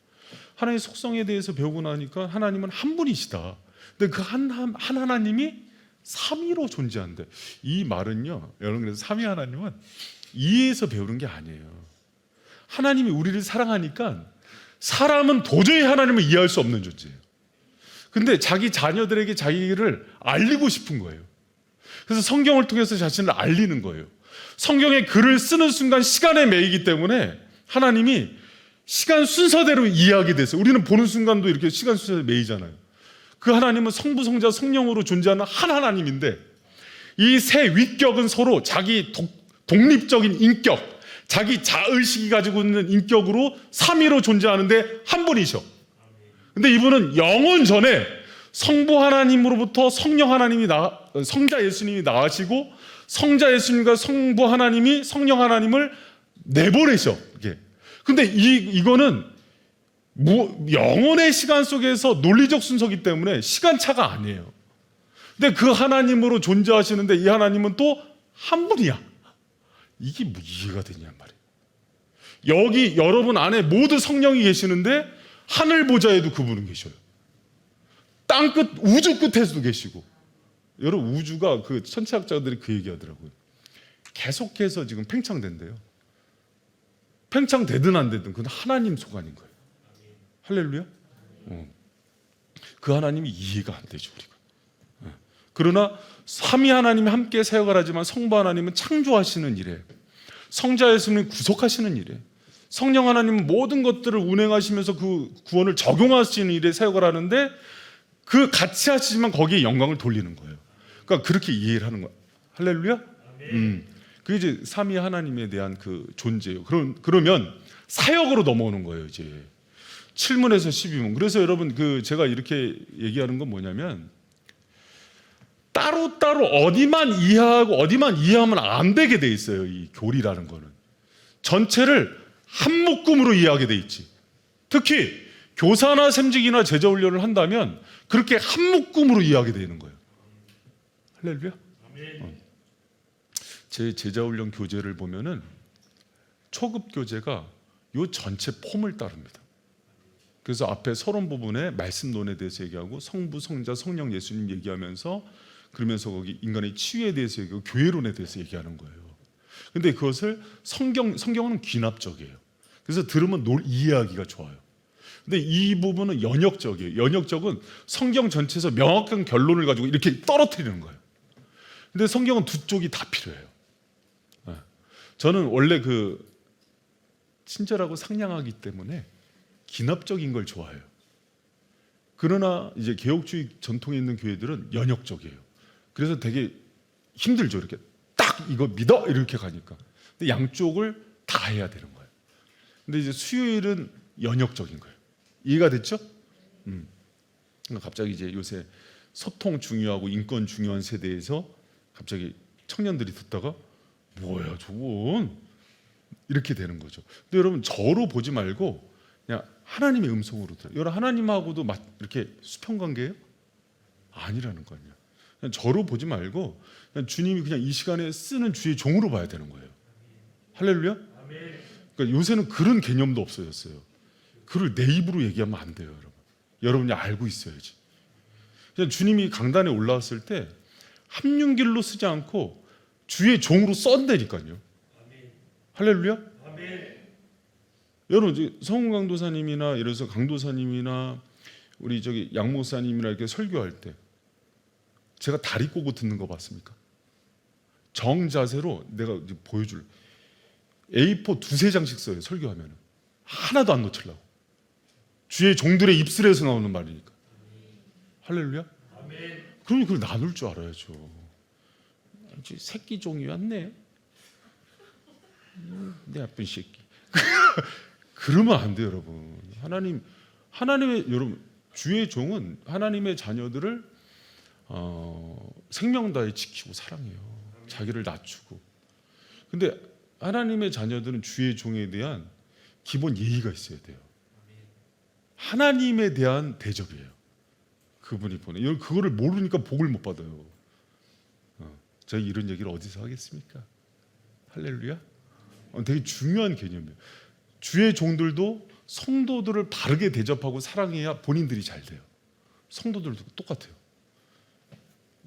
Speaker 1: 하나님의 속성에 대해서 배우고 나니까 하나님은 한 분이시다. 근데 그 한 하나님이 삼위로 존재한대. 이 말은요, 여러분, 그래서 삼위 하나님은 이해해서 배우는 게 아니에요. 하나님이 우리를 사랑하니까 사람은 도저히 하나님을 이해할 수 없는 존재예요. 근데 자기 자녀들에게 자기를 알리고 싶은 거예요. 그래서 성경을 통해서 자신을 알리는 거예요. 성경에 글을 쓰는 순간 시간에 매이기 때문에 하나님이 시간 순서대로 이해하게 됐어요. 우리는 보는 순간도 이렇게 시간 순서대로 매이잖아요. 그 하나님은 성부, 성자, 성령으로 존재하는 한 하나님인데 이 세 위격은 서로 자기 독립적인 인격, 자기 자의식이 가지고 있는 인격으로 삼위로 존재하는데 한 분이셔. 근데 이분은 영원 전에 성부 하나님으로부터 성자 예수님이 나으시고 성자 예수님과 성부 하나님이 성령 하나님을 내보내셔. 이게. 근데 이거는 영원의 시간 속에서 논리적 순서이기 때문에 시간차가 아니에요. 근데 그 하나님으로 존재하시는데 이 하나님은 또 한 분이야. 이게 뭐 이해가 되냐 말이에요. 여기 여러분 안에 모두 성령이 계시는데 하늘 보좌에도 그분은 계셔요. 땅끝 우주 끝에서도 계시고. 여러분 우주가 그 천체학자들이 그 얘기하더라고요. 계속해서 지금 팽창된대요. 팽창되든 안 되든 그건 하나님 소관인 거예요. 할렐루야. 그 하나님이 이해가 안 되죠 우리가. 그러나 삼위 하나님이 함께 사역을 하지만 성부 하나님은 창조하시는 일에, 성자 예수님은 구속하시는 일에, 성령 하나님은 모든 것들을 운행하시면서 그 구원을 적용하시는 일에 사역을 하는데 그 같이 하시지만 거기에 영광을 돌리는 거예요. 그러니까 그렇게 이해를 하는 거예요. 할렐루야. 그게 이제 삼위 하나님에 대한 그 존재예요. 그러면 사역으로 넘어오는 거예요. 이제 7문에서 12문. 그래서 여러분 그 제가 이렇게 얘기하는 건 뭐냐면 따로따로 어디만 이해하고 어디만 이해하면 안 되게 돼 있어요. 이 교리라는 거는 전체를 한 묶음으로 이해하게 돼 있지. 특히 교사나 샘직이나 제자 훈련을 한다면 그렇게 한 묶음으로 이해하게 되는 거예요. 할렐루야. 제 제자 훈련 교재를 보면은 초급 교재가 요 전체 폼을 따릅니다. 그래서 앞에 서론 부분에 말씀론에 대해서 얘기하고 성부, 성자, 성령, 예수님 얘기하면서 그러면서 거기 인간의 치유에 대해서 얘기하고 교회론에 대해서 얘기하는 거예요. 근데 그것을 성경은 귀납적이에요. 그래서 들으면 이해하기가 좋아요. 근데 이 부분은 연역적이에요. 연역적은 성경 전체에서 명확한 결론을 가지고 이렇게 떨어뜨리는 거예요. 근데 성경은 두 쪽이 다 필요해요. 저는 원래 그 친절하고 상냥하기 때문에 기납적인 걸 좋아해요. 그러나 이제 개혁주의 전통에 있는 교회들은 연역적이에요. 그래서 되게 힘들죠. 이렇게 딱 이거 믿어 이렇게 가니까. 근데 양쪽을 다 해야 되는 거예요. 근데 이제 수요일은 연역적인 거예요. 이해가 됐죠? 갑자기 이제 요새 소통 중요하고 인권 중요한 세대에서 갑자기 청년들이 듣다가 뭐야 저건 이렇게 되는 거죠. 근데 여러분 저로 보지 말고 그냥 하나님의 음성으로 들어요. 여러분 하나님하고도 이렇게 수평 관계예요? 아니라는 거예요. 그냥 저로 보지 말고 그냥 주님이 그냥 이 시간에 쓰는 주의 종으로 봐야 되는 거예요. 할렐루야. 그러니까 요새는 그런 개념도 없어졌어요. 그를 내 입으로 얘기하면 안 돼요, 여러분. 여러분이 알고 있어야지. 그냥 주님이 강단에 올라왔을 때 합륜길로 쓰지 않고 주의 종으로 썬다니까요. 할렐루야. 여러분 이제 성훈 강도사님이나 이래서 강도사님이나 우리 저기 양 목사님이나 이렇게 설교할 때 제가 다리 꼬고 듣는 거 봤습니까? 정 자세로 내가 이제 보여줄 A4 두세 장씩 써요. 설교하면 하나도 안 놓치려고. 주의 종들의 입술에서 나오는 말이니까. 할렐루야. 그러면 그걸 나눌 줄 알아야죠. 새끼 종이 왔네. 내 나쁜 새끼. 그러면 안 돼요, 여러분. 하나님의 여러분 주의 종은 하나님의 자녀들을 생명 다해 지키고 사랑해요. 자기를 낮추고. 근데 하나님의 자녀들은 주의 종에 대한 기본 예의가 있어야 돼요. 하나님에 대한 대접이에요. 그분이 보내. 그거를 모르니까 복을 못 받아요. 제가 이런 얘기를 어디서 하겠습니까? 할렐루야. 되게 중요한 개념이에요. 주의 종들도 성도들을 바르게 대접하고 사랑해야 본인들이 잘 돼요. 성도들도 똑같아요.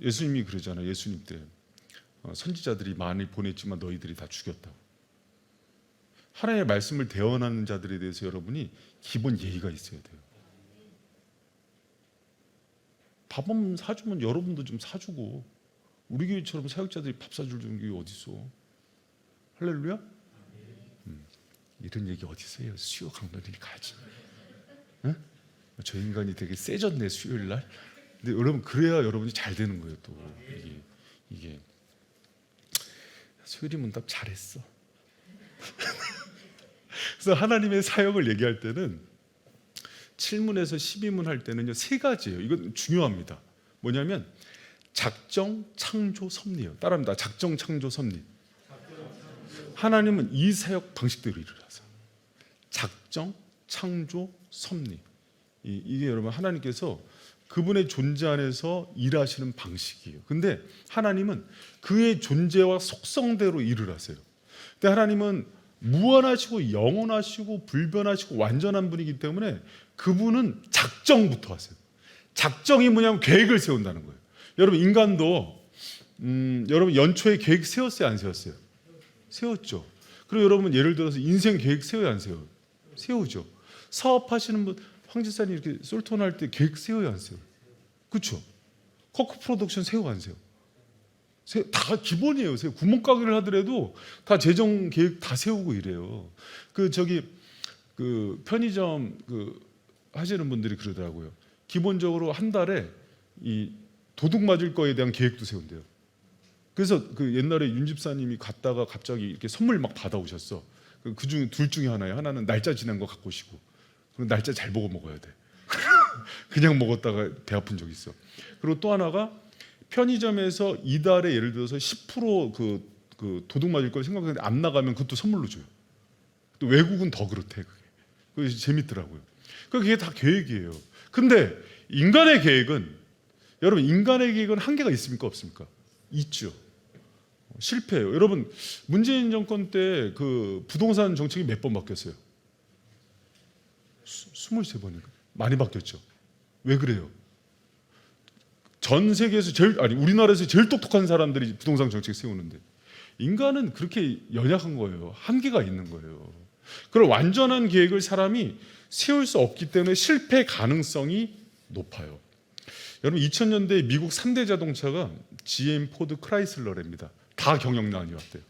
Speaker 1: 예수님이 그러잖아요. 예수님 때 선지자들이 많이 보냈지만 너희들이 다 죽였다고. 하나님의 말씀을 대언하는 자들에 대해서 여러분이 기본 예의가 있어야 돼요. 밥 한번 사주면 여러분도 좀 사주고, 우리 교회처럼 사역자들이 밥 사줄 교회 어디 있어? 할렐루야? 이런 얘기 어디 있어요? 수요 강론이 가지. 응? 저 인간이 되게 세졌네 수요일 날. 근데 여러분 그래야 여러분이 잘 되는 거예요. 또 이게 수요일이 문답 잘했어. 그래서 하나님의 사역을 얘기할 때는 7문에서 12문 할 때는요 3가지예요. 이건 중요합니다. 뭐냐면 작정, 창조, 섭리예요. 따라합니다. 작정, 창조, 섭리. 하나님은 이 사역 방식대로 일을 하세요. 작정, 창조, 섭리. 이게 여러분 하나님께서 그분의 존재 안에서 일하시는 방식이에요. 근데 하나님은 그의 존재와 속성대로 일을 하세요. 근데 하나님은 무한하시고 영원하시고 불변하시고 완전한 분이기 때문에 그분은 작정부터 하세요. 작정이 뭐냐면 계획을 세운다는 거예요. 여러분 인간도 여러분 연초에 계획 세웠어요, 안 세웠어요? 세웠죠. 그리고 여러분 예를 들어서 인생 계획 세워요, 안 세워요? 세우죠. 사업하시는 분, 황 지사님 이렇게 솔톤 할 때 계획 세워요, 안 세워요? 그렇죠. 커크 프로덕션 세워, 안 세워? 다 기본이에요. 구멍가게를 하더라도 다 재정 계획 다 세우고 이래요. 그 편의점 하시는 분들이 그러더라고요. 기본적으로 한 달에 이 도둑 맞을 거에 대한 계획도 세운대요. 그래서 그 옛날에 윤 집사님이 갔다가 갑자기 이렇게 선물 막 받아오셨어. 그중 둘 중에 하나예요. 하나는 날짜 지난 거 갖고 오시고, 그리고 날짜 잘 보고 먹어야 돼. 그냥 먹었다가 배 아픈 적 있어. 그리고 또 하나가 편의점에서 이달에 예를 들어서 10% 그 도둑 맞을 걸 생각하는데 안 나가면 그것도 선물로 줘요. 또 외국은 더 그렇대. 그게 재밌더라고요. 그게 다 계획이에요. 근데 인간의 계획은, 여러분 인간의 계획은 한계가 있습니까, 없습니까? 있죠. 실패해요. 여러분 문재인 정권 때 그 부동산 정책이 몇 번 바뀌었어요? 23번인가? 많이 바뀌었죠. 왜 그래요? 전 세계에서 우리나라에서 제일 똑똑한 사람들이 부동산 정책 세우는데 인간은 그렇게 연약한 거예요. 한계가 있는 거예요. 그런 완전한 계획을 사람이 세울 수 없기 때문에 실패 가능성이 높아요. 여러분 2000년대 미국 3대 자동차가 GM, 포드, 크라이슬러랍니다. 다 경영난이 왔대요.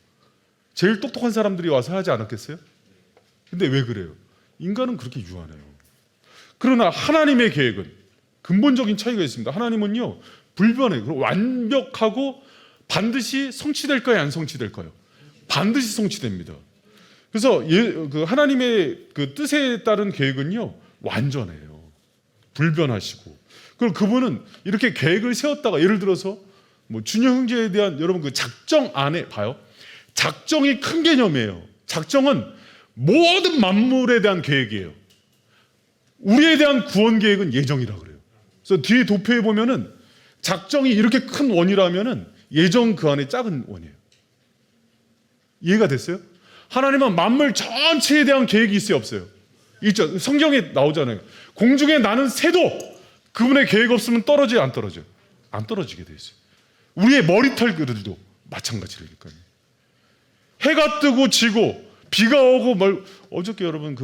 Speaker 1: 제일 똑똑한 사람들이 와서 하지 않았겠어요? 근데 왜 그래요? 인간은 그렇게 유한해요. 그러나 하나님의 계획은 근본적인 차이가 있습니다. 하나님은요 불변해요. 그리고 완벽하고 반드시 성취될까요, 안 성취될까요? 반드시 성취됩니다. 그래서 그 하나님의 그 뜻에 따른 계획은요 완전해요. 불변하시고. 그리고 그분은 이렇게 계획을 세웠다가 예를 들어서 뭐 준영 형제에 대한 여러분 그 작정 안에 봐요. 작정이 큰 개념이에요. 작정은 모든 만물에 대한 계획이에요. 우리에 대한 구원 계획은 예정이라 그래요. 그래서 뒤에 도표에 보면은 작정이 이렇게 큰 원이라면은 예정 그 안에 작은 원이에요. 이해가 됐어요? 하나님은 만물 전체에 대한 계획이 있어요, 없어요? 있죠. 성경에 나오잖아요. 공중에 나는 새도 그분의 계획 없으면 떨어져요, 안 떨어져요? 안 떨어지게 돼 있어요. 우리의 머리털들도 마찬가지라니까요. 해가 뜨고 지고 비가 오고 어저께 여러분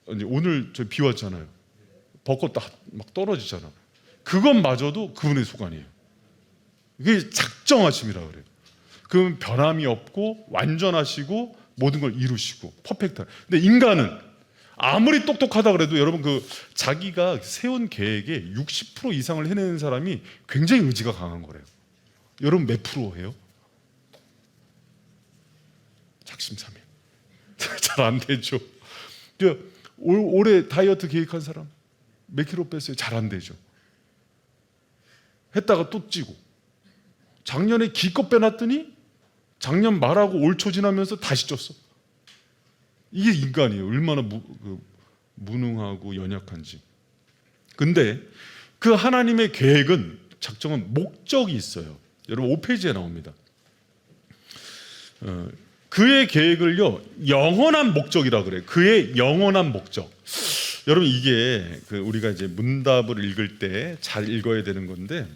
Speaker 1: 오늘 저 비 왔잖아요. 벚꽃 막 떨어지잖아. 그것마저도 그분의 소관이에요. 이게 작정하심이라 그래요. 그분 변함이 없고 완전하시고 모든 걸 이루시고 퍼펙트한. 근데 인간은 아무리 똑똑하다 그래도 여러분 자기가 세운 계획의 60% 이상을 해내는 사람이 굉장히 의지가 강한 거래요. 여러분 몇 프로예요? 작심삼일. 잘 안 되죠. 올해 다이어트 계획한 사람 몇 킬로 뺐어요? 잘 안 되죠. 했다가 또 찌고. 작년에 기껏 빼놨더니 작년 말하고 올 초 지나면서 다시 쪘어. 이게 인간이에요. 얼마나 무능하고 연약한지. 근데 그 하나님의 계획은, 작정은 목적이 있어요. 여러분 5페이지에 나옵니다. 그의 계획을요 영원한 목적이라 그래요. 그의 영원한 목적. 여러분 이게 우리가 이제 문답을 읽을 때 잘 읽어야 되는 건데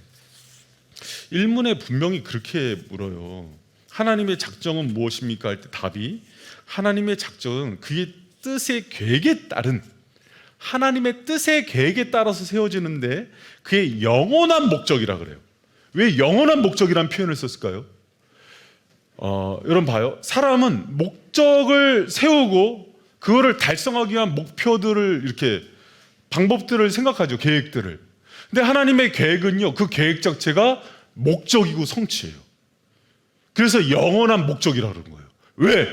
Speaker 1: 일문에 분명히 그렇게 물어요. 하나님의 작정은 무엇입니까? 할 때 답이 하나님의 작정은 그의 뜻의 계획에 따른 하나님의 뜻의 계획에 따라서 세워지는데 그의 영원한 목적이라 그래요. 왜 영원한 목적이라는 표현을 썼을까요? 여러분 봐요. 사람은 목적을 세우고 그거를 달성하기 위한 목표들을 이렇게 방법들을 생각하죠. 계획들을. 근데 하나님의 계획은요, 그 계획 자체가 목적이고 성취예요. 그래서 영원한 목적이라고 그러는 거예요. 왜?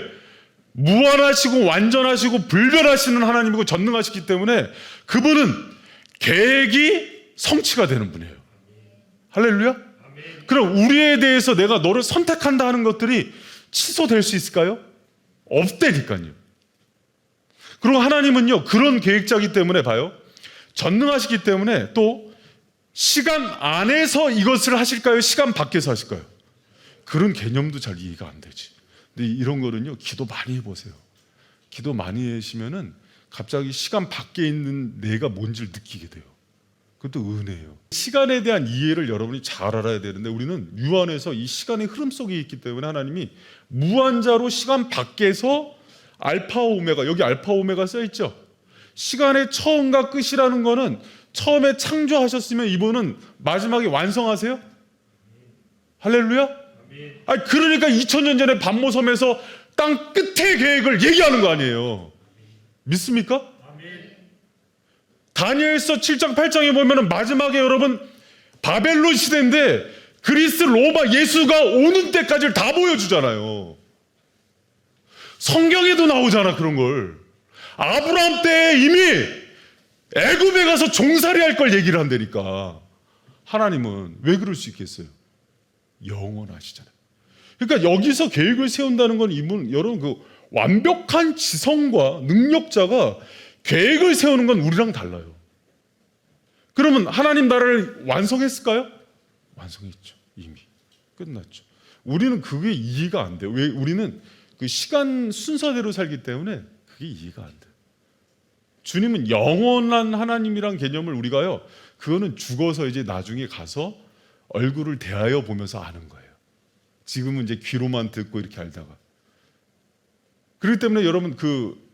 Speaker 1: 무한하시고 완전하시고 불변하시는 하나님이고 전능하시기 때문에 그분은 계획이 성취가 되는 분이에요. 할렐루야? 그럼 우리에 대해서 내가 너를 선택한다 하는 것들이 취소될 수 있을까요? 없다니까요. 그리고 하나님은요, 그런 계획자이기 때문에 봐요. 전능하시기 때문에 또 시간 안에서 이것을 하실까요? 시간 밖에서 하실까요? 그런 개념도 잘 이해가 안 되지. 근데 이런 거는요, 기도 많이 해보세요. 기도 많이 하시면은 갑자기 시간 밖에 있는 내가 뭔지를 느끼게 돼요. 그것도 은혜예요. 시간에 대한 이해를 여러분이 잘 알아야 되는데 우리는 유한해서 이 시간의 흐름 속에 있기 때문에 하나님이 무한자로 시간 밖에서 알파 오메가, 여기 알파 오메가 써있죠. 시간의 처음과 끝이라는 거는 처음에 창조하셨으면 이분은 마지막에 완성하세요? 할렐루야? 아니, 그러니까 2000년 전에 반모섬에서 땅 끝의 계획을 얘기하는 거 아니에요. 믿습니까? 다니엘서 7장 8장에 보면 마지막에 여러분 바벨론 시대인데 그리스 로마 예수가 오는 때까지를 다 보여주잖아요. 성경에도 나오잖아. 그런 걸 아브라함 때 이미 애굽에 가서 종살이 할 걸 얘기를 한다니까. 하나님은 왜 그럴 수 있겠어요? 영원하시잖아요. 그러니까 여기서 계획을 세운다는 건 이분 여러분 그 완벽한 지성과 능력자가 계획을 세우는 건 우리랑 달라요. 그러면 하나님 나라를 완성했을까요? 완성했죠. 이미 끝났죠. 우리는 그게 이해가 안 돼요. 왜? 우리는 그 시간 순서대로 살기 때문에 그게 이해가 안 돼요. 주님은 영원한 하나님이란 개념을 우리가요, 그거는 죽어서 이제 나중에 가서 얼굴을 대하여 보면서 아는 거예요. 지금은 이제 귀로만 듣고 이렇게 알다가. 그렇기 때문에 여러분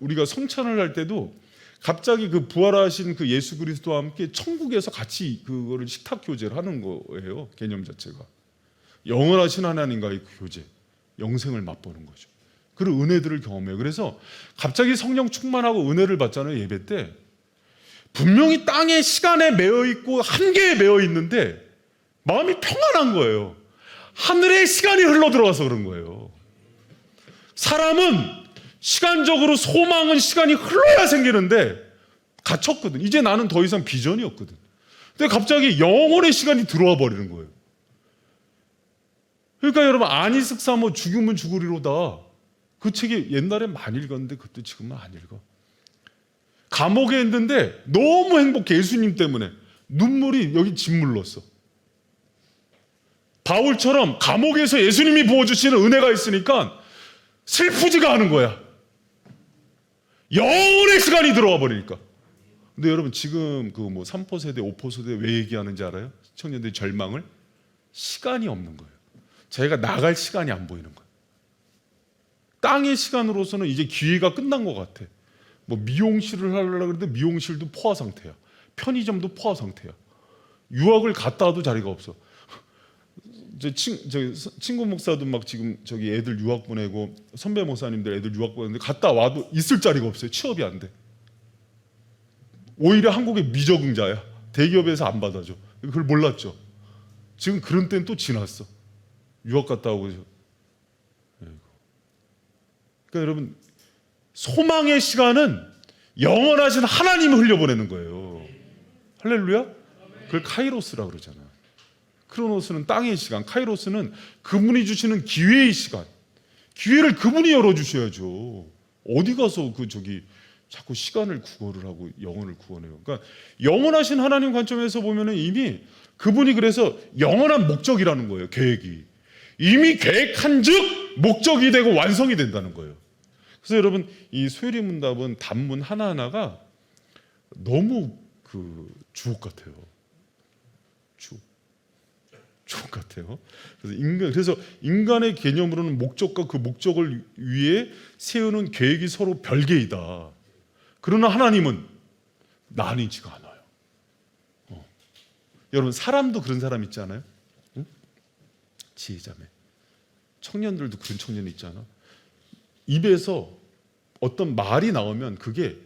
Speaker 1: 우리가 성찬을 할 때도 갑자기 그 부활하신 그 예수 그리스도와 함께 천국에서 같이 그거를 식탁 교제를 하는 거예요. 개념 자체가 영원하신 하나님과의 그 교제, 영생을 맛보는 거죠. 그런 은혜들을 경험해요. 그래서 갑자기 성령 충만하고 은혜를 받잖아요. 예배 때 분명히 땅의 시간에 매여 있고 한계에 매여 있는데 마음이 평안한 거예요. 하늘의 시간이 흘러 들어가서 그런 거예요. 사람은 시간적으로 소망은 시간이 흘러야 생기는데 갇혔거든. 이제 나는 더 이상 비전이 없거든. 근데 갑자기 영혼의 시간이 들어와 버리는 거예요. 그러니까 여러분 안희석사모 죽으면 죽으리로다. 그 책이 옛날에 많이 읽었는데 그것도 지금은 안 읽어. 감옥에 있는데 너무 행복해. 예수님 때문에 눈물이 여기 짓물렀어. 바울처럼 감옥에서 예수님이 부어주시는 은혜가 있으니까 슬프지가 않은 거야. 영혼의 시간이 들어와 버리니까. 근데 여러분 지금 그 뭐 3포 세대, 5포 세대 왜 얘기하는지 알아요? 청년들이 절망을? 시간이 없는 거예요. 자기가 나갈 시간이 안 보이는 거예요. 땅의 시간으로서는 이제 기회가 끝난 것 같아. 뭐 미용실을 하려고 그러는데 미용실도 포화 상태야. 편의점도 포화 상태야. 유학을 갔다 와도 자리가 없어. 친구 목사도 막 지금 저기 애들 유학 보내고 선배 목사님들 애들 유학 보내는데 갔다 와도 있을 자리가 없어요. 취업이 안 돼. 오히려 한국의 미적응자야. 대기업에서 안 받아줘. 그걸 몰랐죠. 지금 그런 때는 또 지났어. 유학 갔다 오고. 그러니까 여러분 소망의 시간은 영원하신 하나님을 흘려보내는 거예요. 할렐루야? 그걸 카이로스라고 그러잖아. 크로노스는 땅의 시간, 카이로스는 그분이 주시는 기회의 시간. 기회를 그분이 열어주셔야죠. 어디 가서 자꾸 시간을 구걸을 하고 영혼을 구원해요. 그러니까 영원하신 하나님 관점에서 보면은 이미 그분이 그래서 영원한 목적이라는 거예요. 계획이 이미 계획한즉 목적이 되고 완성이 된다는 거예요. 그래서 여러분 이 소율이 문답은 단문 하나하나가 너무 주옥 같아요. 주옥 같아요. 그래서 인간의 개념으로는 목적과 그 목적을 위해 세우는 계획이 서로 별개이다. 그러나 하나님은 나뉘지가 않아요. 여러분, 사람도 그런 사람 있지 않아요? 응? 지혜자매. 청년들도 그런 청년이 있잖아. 입에서 어떤 말이 나오면 그게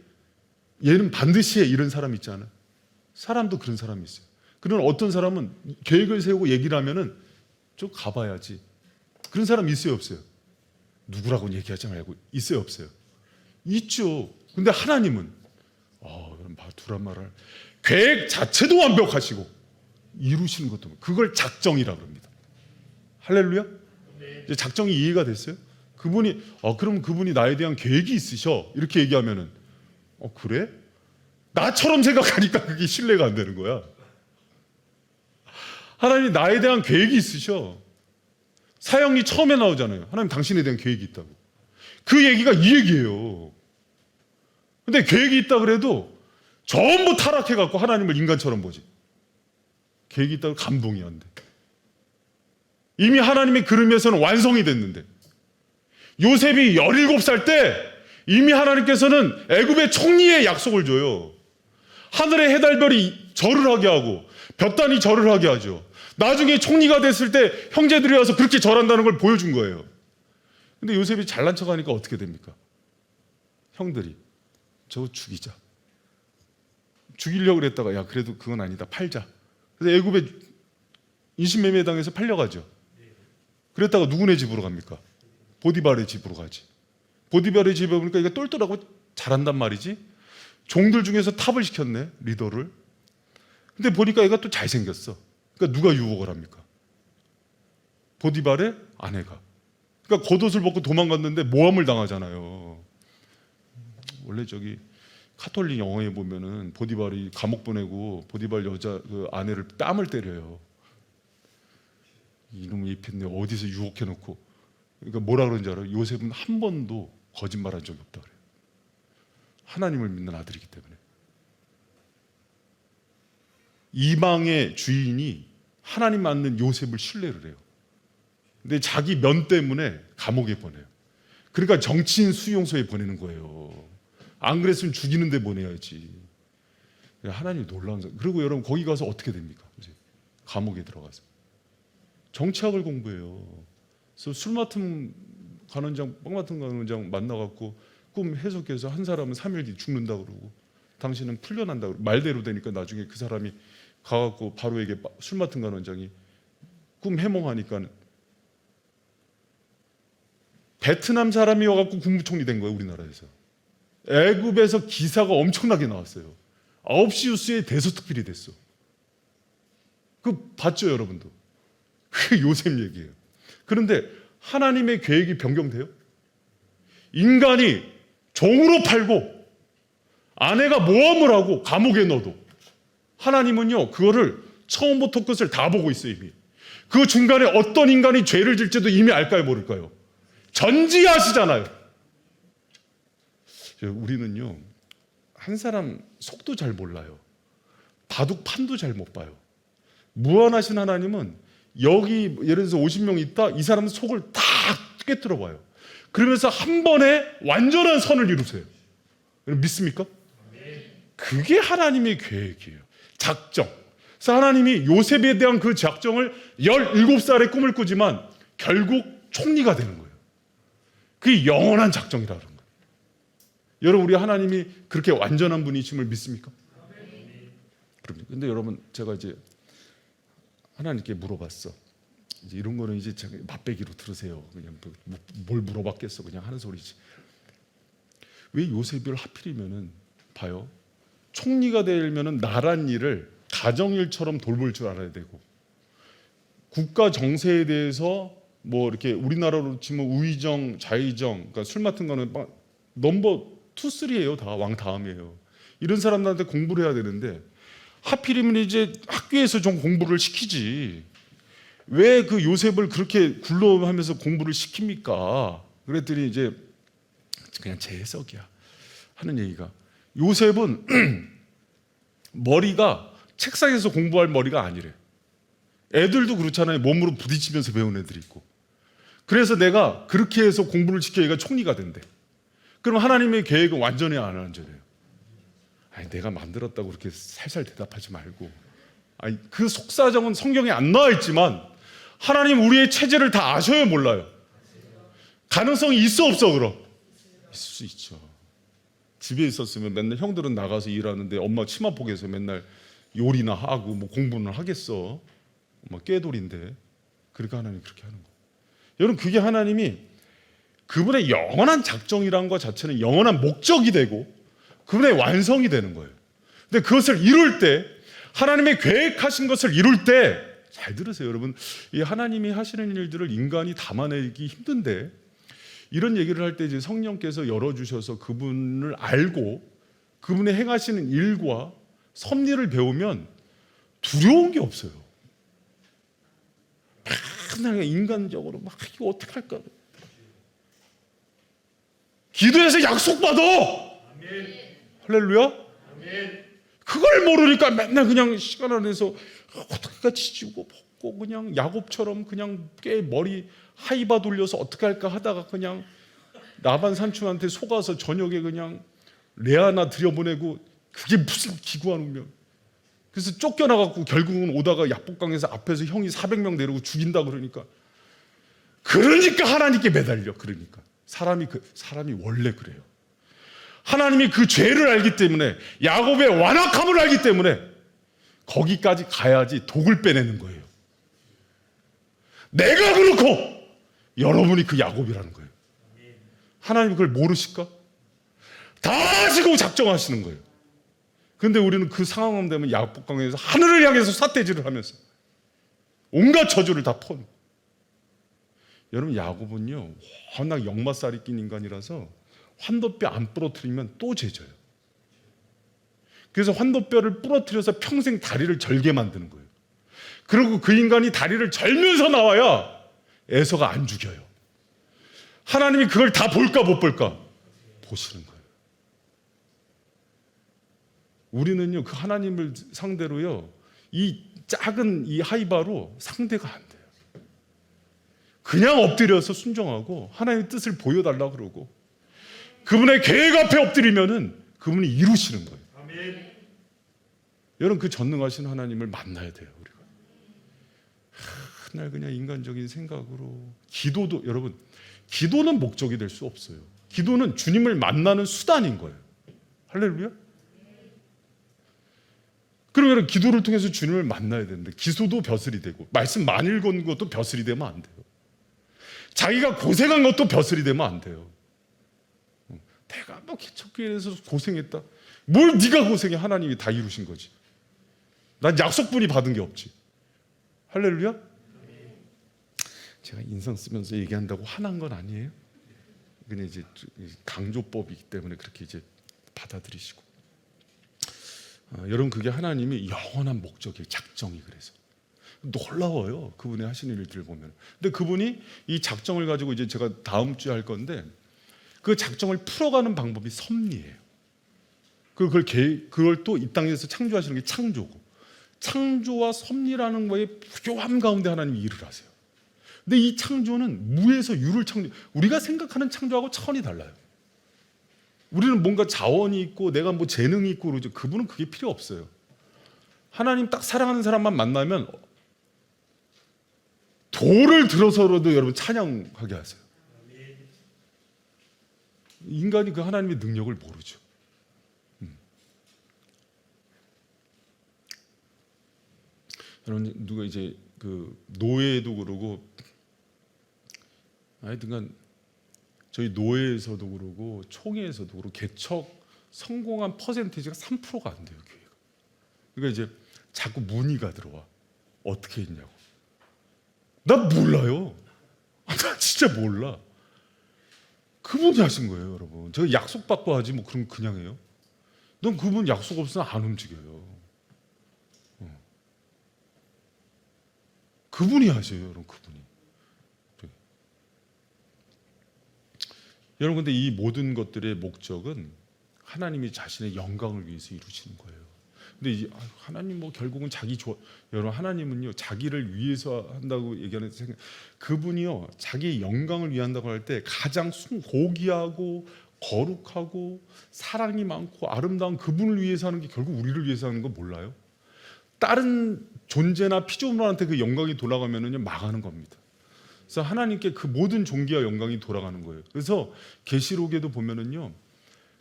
Speaker 1: 얘는 반드시 해, 이런 사람 있잖아요. 사람도 그런 사람이 있어요. 그러나 어떤 사람은 계획을 세우고 얘기를 하면은 좀 가봐야지. 그런 사람 있어요, 없어요? 누구라고는 얘기하지 말고 있어요, 없어요? 있죠. 근데 하나님은 두란 말을 계획 자체도 완벽하시고 이루시는 것도 그걸 작정이라고 합니다. 할렐루야? 이제 작정이 이해가 됐어요? 그분이 그럼 그분이 나에 대한 계획이 있으셔 이렇게 얘기하면은 그래? 나처럼 생각하니까 그게 신뢰가 안 되는 거야. 하나님이 나에 대한 계획이 있으셔. 사형리 처음에 나오잖아요. 하나님 당신에 대한 계획이 있다고. 그 얘기가 이 얘기예요. 근데 계획이 있다 그래도 전부 타락해갖고 하나님을 인간처럼 보지. 계획이 있다고 감동이 안 돼. 이미 하나님의 그림에서는 완성이 됐는데 요셉이 17살 때 이미 하나님께서는 애굽의 총리의 약속을 줘요. 하늘의 해달별이 절을 하게 하고 볕단이 절을 하게 하죠. 나중에 총리가 됐을 때 형제들이 와서 그렇게 절한다는 걸 보여준 거예요. 근데 요셉이 잘난 척하니까 어떻게 됩니까? 형들이 저거 죽이자. 죽이려고 그랬다가 야 그래도 그건 아니다, 팔자. 그래서 애굽에 인신매매 당해서 팔려가죠. 그랬다가 누구네 집으로 갑니까? 보디발의 집으로 가지. 보디발의 집에 보니까 이게 똘똘하고 잘한단 말이지. 종들 중에서 탑을 시켰네, 리더를. 근데 보니까 얘가 또 잘생겼어. 그러니까 누가 유혹을 합니까? 보디발의 아내가. 그러니까 겉옷을 벗고 도망갔는데 모함을 당하잖아요. 원래 카톨릭 영화에 보면은 보디발이 감옥 보내고 보디발 여자 그 아내를 뺨을 때려요. 이놈의 입혔네, 어디서 유혹해놓고. 그러니까 뭐라 그런지 알아요? 요셉은 한 번도 거짓말한 적이 없다 그래요. 하나님을 믿는 아들이기 때문에. 이방의 주인이 하나님 맞는 요셉을 신뢰를 해요. 근데 자기 면 때문에 감옥에 보내요. 그러니까 정치인 수용소에 보내는 거예요. 안 그랬으면 죽이는 데 보내야지. 하나님이 놀라운 사. 그리고 여러분 거기 가서 어떻게 됩니까? 이제 감옥에 들어가서 정치학을 공부해요. 그래서 술 맡은 간원장, 뻥 맡은 간원장 만나갖고 꿈 해석해서 한 사람은 3일 뒤 죽는다 그러고 당신은 풀려난다 그러고 말대로 되니까 나중에 그 사람이 가갖고 바로에게 술 맡은 간원장이 꿈 해몽하니까 베트남 사람이 와갖고 국무총리 된 거예요, 우리나라에서. 애굽에서 기사가 엄청나게 나왔어요. 9시 뉴스에 대서특필이 됐어. 봤죠, 여러분도? 그게 요셉 얘기예요. 그런데 하나님의 계획이 변경돼요? 인간이 종으로 팔고 아내가 모함을 하고 감옥에 넣어도 하나님은요 그거를 처음부터 끝을 다 보고 있어요. 이미 그 중간에 어떤 인간이 죄를 질지도 이미 알까요, 모를까요? 전지하시잖아요. 우리는요 한 사람 속도 잘 몰라요. 바둑 판도 잘 못 봐요. 무한하신 하나님은 여기 예를 들어서 50명 있다, 이 사람 속을 다 꿰뚫어 봐요. 그러면서 한 번에 완전한 선을 이루세요. 믿습니까? 그게 하나님의 계획이에요. 작정. 그래서 하나님이 요셉에 대한 그 작정을 17살에 꿈을 꾸지만 결국 총리가 되는 거예요. 그게 영원한 작정이라는 거예요. 여러분, 우리 하나님이 그렇게 완전한 분이심을 믿습니까? 그런데 여러분, 제가 이제 하나님께 물어봤어. 이제 이런 거는 이제 제가 맛배기로 들으세요. 그냥 뭘 물어봤겠어, 그냥 하는 소리지. 왜 요셉을 하필이면은 봐요. 총리가 되면은 나란 일을 가정일처럼 돌볼 줄 알아야 되고, 국가 정세에 대해서 뭐 이렇게 우리나라로 치면 우의정, 좌의정, 그러니까 술 맡은 거는 넘버 2, 3예요. 다 왕 다음이에요. 이런 사람들한테 공부를 해야 되는데 하필이면 이제 학교에서 좀 공부를 시키지. 왜 그 요셉을 그렇게 굴러하면서 공부를 시킵니까? 그랬더니 이제 그냥 제 해석이야. 하는 얘기가 요셉은 머리가 책상에서 공부할 머리가 아니래. 애들도 그렇잖아요. 몸으로 부딪히면서 배우는 애들이 있고. 그래서 내가 그렇게 해서 공부를 시켜 얘가 총리가 된대. 그럼 하나님의 계획은 완전히 안 완전해요. 아니, 내가 만들었다고 그렇게 살살 대답하지 말고. 아니, 그 속사정은 성경에 안 나와 있지만 하나님 우리의 체제를 다 아셔요, 몰라요? 가능성이 있어 없어 그럼? 있을 수 있죠. 집에 있었으면 맨날 형들은 나가서 일하는데 엄마 치마폭에서 맨날 요리나 하고 뭐 공부는 하겠어. 뭐 꾀돌인데. 그러니까 하나님이 그렇게 하는 거예요. 여러분, 그게 하나님이 그분의 영원한 작정이란 것 자체는 영원한 목적이 되고 그분의 완성이 되는 거예요. 근데 그것을 이룰 때, 하나님의 계획하신 것을 이룰 때, 잘 들으세요 여러분, 이 하나님이 하시는 일들을 인간이 담아내기 힘든데 이런 얘기를 할 때 이제 성령께서 열어주셔서 그분을 알고 그분의 행하시는 일과 섭리를 배우면 두려운 게 없어요. 맨날 인간적으로 막 이거 어떻게 할까? 기도해서 약속받아. 할렐루야. 그걸 모르니까 맨날 그냥 시간 안에서 어떻게까지 지고 먹고 그냥 야곱처럼 그냥 깨 머리 하이바 돌려서 어떻게 할까 하다가 그냥 라반 삼촌한테 속아서 저녁에 그냥 레아나 들여보내고 그게 무슨 기구한 운명. 그래서 쫓겨나갖고 결국은 오다가 약복강에서 앞에서 형이 400명 데리고 죽인다 그러니까 하나님께 매달려. 그러니까 사람이 원래 그래요. 하나님이 그 죄를 알기 때문에 야곱의 완악함을 알기 때문에 거기까지 가야지 독을 빼내는 거예요. 내가 그렇고 여러분이 그 야곱이라는 거예요. 하나님이 그걸 모르실까? 다 지금 작정하시는 거예요. 그런데 우리는 그 상황만 되면 야복강에서 하늘을 향해서 삿대질을 하면서 온갖 저주를 다 퍼. 여러분, 야곱은요 워낙 역마살이 낀 인간이라서 환도뼈 안 부러뜨리면 또 죄져요. 그래서 환도뼈를 부러뜨려서 평생 다리를 절게 만드는 거예요. 그리고 그 인간이 다리를 절면서 나와야 에서가 안 죽여요. 하나님이 그걸 다 볼까 못 볼까? 보시는 거예요. 우리는요 그 하나님을 상대로요 이 작은 이 하이바로 상대가 안 돼요. 그냥 엎드려서 순종하고 하나님의 뜻을 보여달라 그러고 그분의 계획 앞에 엎드리면은 그분이 이루시는 거예요. 아멘. 여러분, 그 전능하신 하나님을 만나야 돼요. 우리가 날 그냥 인간적인 생각으로 기도도, 여러분, 기도는 목적이 될 수 없어요. 기도는 주님을 만나는 수단인 거예요. 할렐루야. 그러면 기도를 통해서 주님을 만나야 되는데 기도도 벼슬이 되고 말씀 많이 읽은 것도 벼슬이 되면 안 돼요. 자기가 고생한 것도 벼슬이 되면 안 돼요. 내가 뭐 개척교회에서 고생했다. 뭘 네가 고생해? 하나님이 다 이루신 거지. 난 약속분이 받은 게 없지. 할렐루야. 제가 인상 쓰면서 얘기한다고 화난 건 아니에요. 그냥 이제 강조법이기 때문에 그렇게 이제 받아들이시고. 여러분, 그게 하나님이 영원한 목적이에요. 작정이. 그래서 놀라워요. 그분이 하시는 일들을 보면. 근데 그분이 이 작정을 가지고 이제 제가 다음 주에 할 건데 그 작정을 풀어가는 방법이 섭리예요. 그걸 또 이 땅에서 창조하시는 게 창조고, 창조와 섭리라는 거에 부조함 가운데 하나님이 일을 하세요. 근데 이 창조는 무에서 유를 창조. 우리가 생각하는 창조하고 차원이 달라요. 우리는 뭔가 자원이 있고 내가 뭐 재능이 있고 그러죠. 그분은 그게 필요 없어요. 하나님 딱 사랑하는 사람만 만나면 돌을 들어서라도 여러분 찬양하게 하세요. 인간이 그 하나님의 능력을 모르죠. 여러분, 누가 이제 그 노예도 그러고, 하여튼간 저희 노예에서도 그러고 총회에서도 그러고 개척 성공한 퍼센티지가 3%가 안 돼요, 교회가. 그러니까 이제 자꾸 문의가 들어와. 어떻게 했냐고. 나 몰라요. 나 진짜 몰라. 그분이 하신 거예요, 여러분. 제가 약속 받고 하지 뭐 그럼 그냥 해요. 넌 그분 약속 없으면 안 움직여요. 그분이 하셔요, 여러분. 그분이. 여러분, 근데 이 모든 것들의 목적은 하나님이 자신의 영광을 위해서 이루시는 거예요. 근데 하나님 뭐 결국은 자기 좋아. 여러분 하나님은요 자기를 위해서 한다고 얘기하는 생각. 그분이요 자기의 영광을 위한다고 할 때 가장 고귀하고 거룩하고 사랑이 많고 아름다운 그분을 위해서 하는 게 결국 우리를 위해서 하는 거 몰라요? 다른 존재나 피조물한테 그 영광이 돌아가면은요 망하는 겁니다. 그래서 하나님께 그 모든 존귀와 영광이 돌아가는 거예요. 그래서 계시록에도 보면은요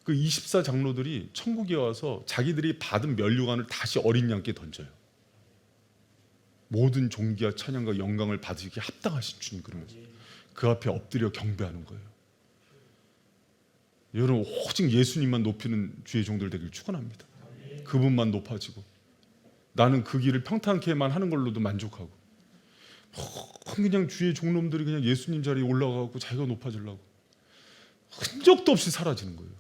Speaker 1: 그 24장로들이 천국에 와서 자기들이 받은 면류관을 다시 어린 양께 던져요. 모든 존귀와 찬양과 영광을 받으시기에 합당하신 주님 그러면서 그 앞에 엎드려 경배하는 거예요. 여러분 오직 예수님만 높이는 주의 종들 되길 축원합니다. 그분만 높아지고 나는 그 길을 평탄케만 하는 걸로도 만족하고 그냥 주의 종놈들이 그냥 예수님 자리에 올라가고 자기가 높아지려고 흔적도 없이 사라지는 거예요.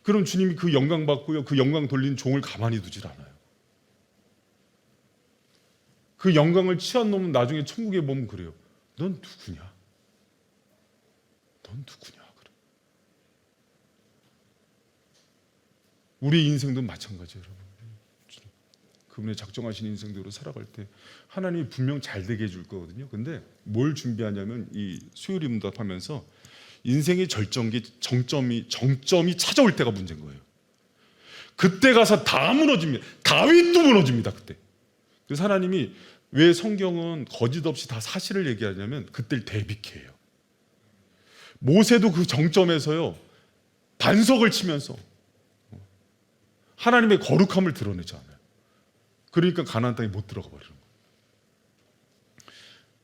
Speaker 1: 그럼 주님이 그 영광 받고요 그 영광 돌린 종을 가만히 두질 않아요. 그 영광을 취한 놈은 나중에 천국에 보면 그래요. 넌 누구냐? 넌 누구냐? 그래. 우리 인생도 마찬가지예요, 여러분. 그분의 작정하신 인생대로 살아갈 때 하나님이 분명 잘 되게 해줄 거거든요. 근데 뭘 준비하냐면 이 수요일 문답하면서 인생의 정점이 찾아올 때가 문제인 거예요. 그때 가서 다 무너집니다. 다윗도 무너집니다. 그때. 그래서 하나님이 왜 성경은 거짓 없이 다 사실을 얘기하냐면 그때를 대비케 해요. 모세도 그 정점에서요 반석을 치면서 하나님의 거룩함을 드러내지 않아요. 그러니까 가나안 땅에 못 들어가 버리는 거예요.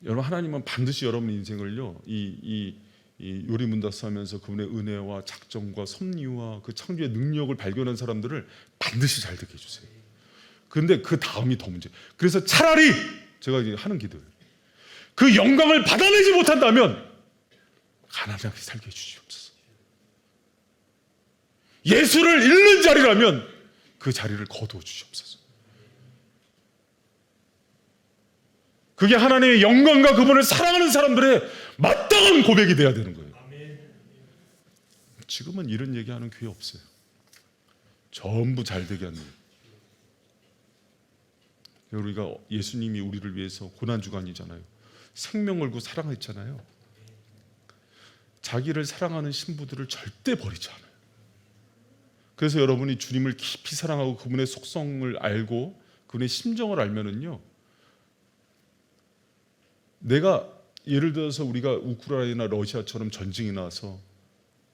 Speaker 1: 여러분 하나님은 반드시 여러분 인생을요 이 요리문답하면서 그분의 은혜와 작정과 섭리와 그 창조의 능력을 발견한 사람들을 반드시 잘 되게 해주세요. 그런데 그 다음이 더 문제. 그래서 차라리 제가 하는 기도예요. 그 영광을 받아내지 못한다면 가난하게 살게 해주시옵소서. 예수를 잃는 자리라면 그 자리를 거두어 주시옵소서. 그게 하나님의 영광과 그분을 사랑하는 사람들의 마땅한 고백이 돼야 되는 거예요. 지금은 이런 얘기하는 교회 없어요. 전부 잘 되게 하는 거예요. 우리가 예수님이 우리를 위해서 고난주간이잖아요. 생명 걸고 사랑했잖아요. 자기를 사랑하는 신부들을 절대 버리지 않아요. 그래서 여러분이 주님을 깊이 사랑하고 그분의 속성을 알고 그분의 심정을 알면은요 내가 예를 들어서 우리가 우크라이나 러시아처럼 전쟁이 나서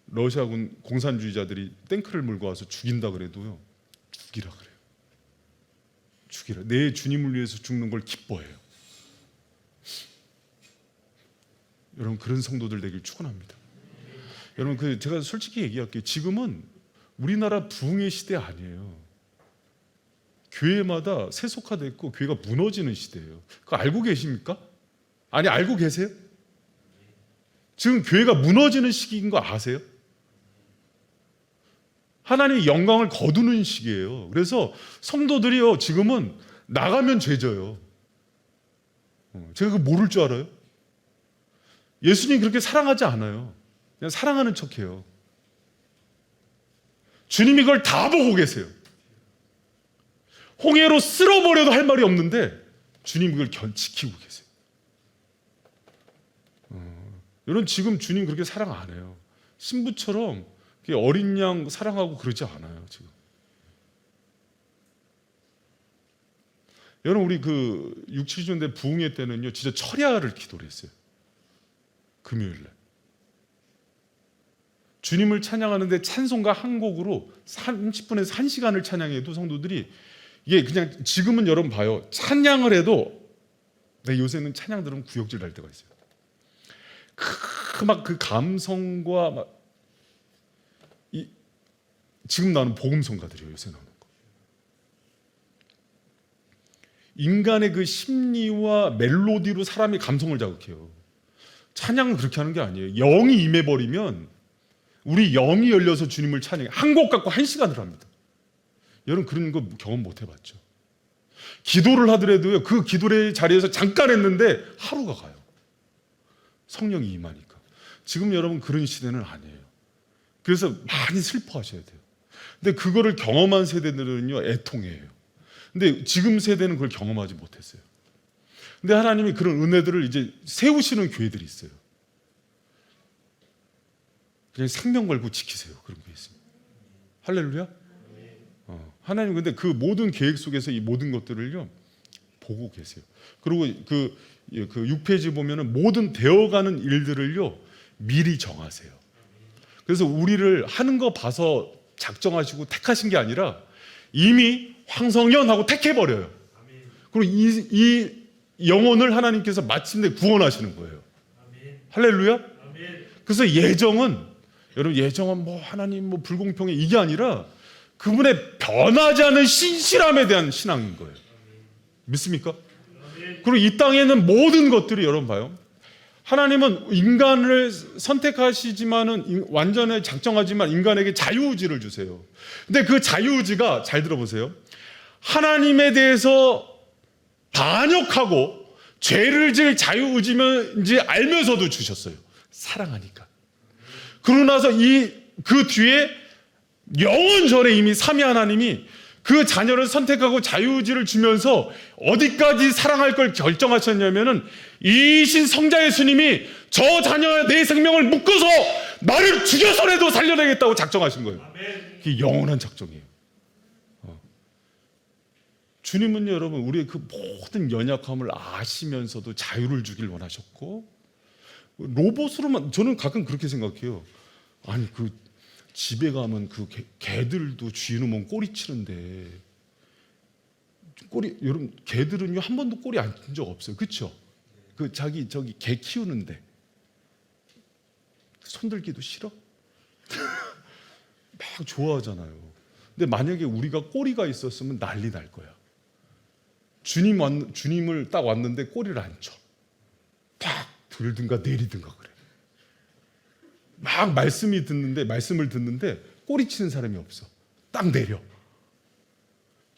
Speaker 1: 러시아군 공산주의자들이 탱크를 몰고 와서 죽인다 그래도요 죽이라 그래요. 죽이라. 내 주님을 위해서 죽는 걸 기뻐해요. 여러분 그런 성도들 되길 축원합니다. 여러분 제가 솔직히 얘기할게요. 지금은 우리나라 부흥의 시대 아니에요. 교회마다 세속화됐고 교회가 무너지는 시대예요. 그거 알고 계십니까? 아니 알고 계세요? 지금 교회가 무너지는 시기인 거 아세요? 하나님의 영광을 거두는 시기예요. 그래서 성도들이요 지금은 나가면 죄져요. 제가 그거 모를 줄 알아요? 예수님 그렇게 사랑하지 않아요. 그냥 사랑하는 척해요. 주님이 그걸 다 보고 계세요. 홍해로 쓸어버려도 할 말이 없는데 주님 그걸 지키고 계세요. 여러분 지금 주님 그렇게 사랑 안 해요. 신부처럼 어린 양 사랑하고 그러지 않아요 지금. 여러분 우리 그 6, 70년대 부흥회 때는요 진짜 철야를 기도를 했어요. 금요일날 주님을 찬양하는데 찬송가 한 곡으로 30분에서 1시간을 찬양해도 성도들이 이게 그냥 지금은 여러분 봐요. 찬양을 해도 요새는 찬양 들으면 구역질 날 때가 있어요. 막 그 감성과 막 지금 나오는 복음성가들이에요. 요새 나오는 거. 인간의 그 심리와 멜로디로 사람이 감성을 자극해요. 찬양은 그렇게 하는 게 아니에요. 영이 임해버리면 우리 영이 열려서 주님을 찬양해. 한 곡 갖고 1시간을 합니다. 여러분 그런 거 경험 못 해봤죠? 기도를 하더라도요 그 기도의 자리에서 잠깐 했는데 하루가 가요. 성령이 임하니까. 지금 여러분 그런 시대는 아니에요. 그래서 많이 슬퍼하셔야 돼요. 근데 그거를 경험한 세대들은요 애통해요. 근데 지금 세대는 그걸 경험하지 못했어요. 근데 하나님이 그런 은혜들을 이제 세우시는 교회들이 있어요. 그냥 생명 걸고 지키세요. 그런 게 있습니다. 할렐루야. 하나님 근데 그 모든 계획 속에서 이 모든 것들을요 보고 계세요. 그리고 그 6페이지 보면은 모든 되어가는 일들을요 미리 정하세요. 그래서 우리를 하는 거 봐서 작정하시고 택하신 게 아니라 이미 황성연하고 택해버려요. 그리고 이 영혼을 하나님께서 마침내 구원하시는 거예요. 할렐루야. 그래서 여러분 예정은 뭐 하나님 뭐 불공평해 이게 아니라 그분의 변하지 않은 신실함에 대한 신앙인 거예요. 믿습니까? 그리고 이 땅에 있는 모든 것들이 여러분 봐요. 하나님은 인간을 선택하시지만은 완전히 작정하지만 인간에게 자유의지를 주세요. 근데 그 자유의지가 잘 들어보세요. 하나님에 대해서 반역하고 죄를 지을 자유의지인지 알면서도 주셨어요. 사랑하니까. 그러고 나서 그 뒤에 영원 전에 이미 삼위 하나님이 그 자녀를 선택하고 자유의지를 주면서 어디까지 사랑할 걸 결정하셨냐면은 이신 성자 예수님이 저 자녀의 내 생명을 묶어서 나를 죽여서라도 살려내겠다고 작정하신 거예요. 그게 영원한 작정이에요. 주님은요, 여러분, 우리의 그 모든 연약함을 아시면서도 자유를 주길 원하셨고, 로봇으로만, 저는 가끔 그렇게 생각해요. 아니, 그 집에 가면 그 개들도 쥐놈은 꼬리 치는데, 여러분, 개들은요, 한 번도 꼬리 안 친 적 없어요. 그쵸? 저기 개 키우는데, 손들기도 싫어? 막 좋아하잖아요. 근데 만약에 우리가 꼬리가 있었으면 난리 날 거야. 주님을 딱 왔는데 꼬리를 안 쳐. 딱 들든가 내리든가 그래. 막 말씀을 듣는데 꼬리 치는 사람이 없어. 딱 내려.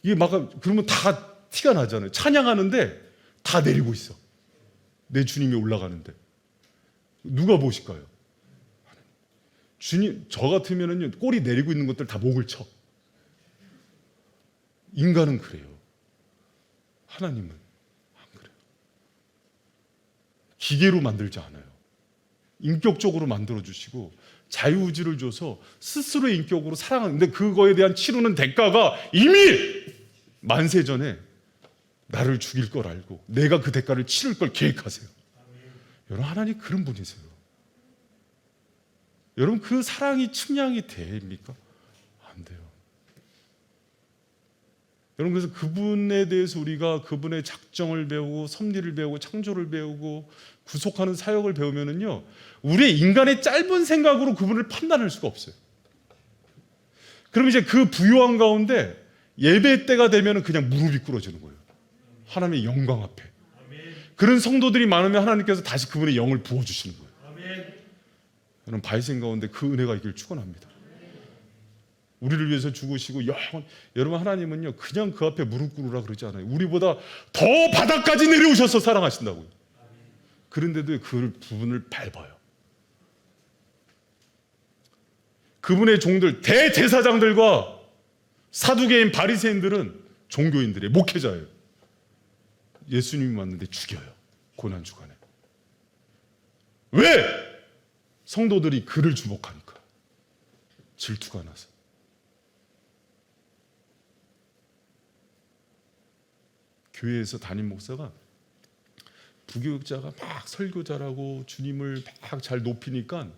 Speaker 1: 이게 막 그러면 다 티가 나잖아요. 찬양하는데 다 내리고 있어. 내 주님이 올라가는데 누가 보실까요? 주님, 저 같으면은요 꼬리 내리고 있는 것들 다 목을 쳐. 인간은 그래요. 하나님은 안 그래요. 기계로 만들지 않아요. 인격적으로 만들어주시고 자유의지를 줘서 스스로의 인격으로 사랑하는데 그거에 대한 치르는 대가가 이미 만세 전에 나를 죽일 걸 알고 내가 그 대가를 치를 걸 계획하세요. 여러분, 하나님 그런 분이세요. 여러분, 그 사랑이 측량이 됩니까? 안 돼요. 여러분, 그래서 그분에 대해서 우리가 그분의 작정을 배우고 섭리를 배우고 창조를 배우고 구속하는 사역을 배우면은요, 우리의 인간의 짧은 생각으로 그분을 판단할 수가 없어요. 그럼 이제 그 부요한 가운데 예배 때가 되면 그냥 무릎이 꿇어지는 거예요. 하나님의 영광 앞에. 그런 성도들이 많으면 하나님께서 다시 그분의 영을 부어주시는 거예요. 저는 바이생 가운데 그 은혜가 있기를 축원합니다. 우리를 위해서 죽으시고 여러분, 하나님은요 그냥 그 앞에 무릎 꿇으라 그러지 않아요. 우리보다 더 바닥까지 내려오셔서 사랑하신다고요. 그런데도 그 부분을 밟아요. 그분의 종들, 대제사장들과 사두개인 바리새인들은 종교인들의 목회자예요. 예수님이 왔는데 죽여요. 고난주간에. 왜? 성도들이 그를 주목하니까. 질투가 나서. 교회에서 담임 목사가 부교육자가 막 설교 잘하고 주님을 막 잘 높이니까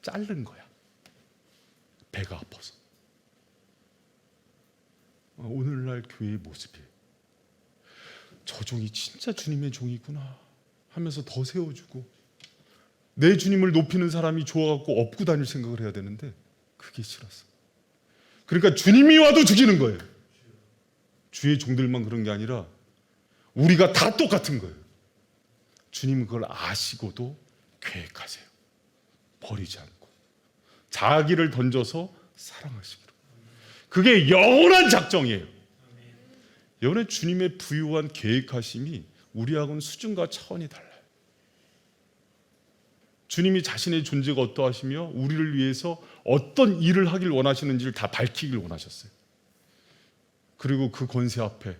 Speaker 1: 자른 거야. 배가 아파서. 오늘날 교회의 모습이 저 종이 진짜 주님의 종이구나 하면서 더 세워주고 내 주님을 높이는 사람이 좋아갖고 업고 다닐 생각을 해야 되는데 그게 싫었어. 그러니까 주님이 와도 죽이는 거예요. 주의 종들만 그런 게 아니라 우리가 다 똑같은 거예요. 주님은 그걸 아시고도 계획하세요. 버리지 않고 자기를 던져서 사랑하시기로. 그게 영원한 작정이에요. 영원한 주님의 부유한 계획하심이 우리하고는 수준과 차원이 달라요. 주님이 자신의 존재가 어떠하시며 우리를 위해서 어떤 일을 하길 원하시는지를 다 밝히길 원하셨어요. 그리고 그 권세 앞에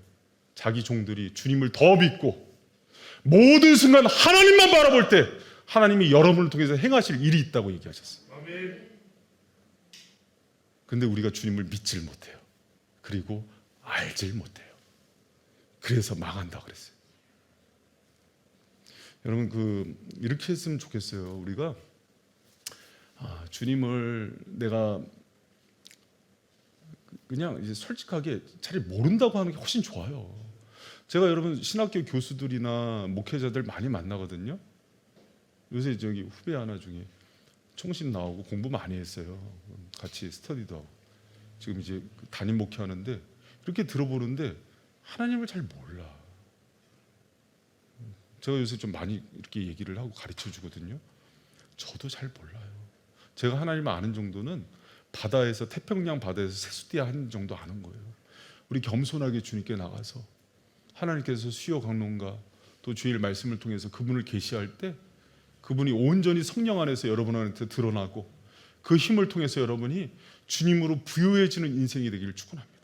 Speaker 1: 자기 종들이 주님을 더 믿고 모든 순간 하나님만 바라볼 때 하나님이 여러분을 통해서 행하실 일이 있다고 얘기하셨어요. 근데 우리가 주님을 믿질 못해요. 그리고 알질 못해요. 그래서 망한다 그랬어요. 여러분 이렇게 했으면 좋겠어요. 우리가 주님을 내가 그냥 이제 솔직하게 잘 모른다고 하는 게 훨씬 좋아요. 제가 여러분 신학교 교수들이나 목회자들 많이 만나거든요. 요새 저기 후배 하나 중에 총신 나오고 공부 많이 했어요. 같이 스터디도 하고 지금 이제 담임 목회하는데 이렇게 들어보는데 하나님을 잘 몰라. 제가 요새 좀 많이 이렇게 얘기를 하고 가르쳐 주거든요. 저도 잘 몰라요. 제가 하나님을 아는 정도는 바다에서 태평양 바다에서 세수띠 한 정도 아는 거예요. 우리 겸손하게 주님께 나가서 하나님께서 수요 강론과 또 주일 말씀을 통해서 그분을 계시할 때 그분이 온전히 성령 안에서 여러분한테 드러나고 그 힘을 통해서 여러분이 주님으로 부유해지는 인생이 되기를 축원합니다.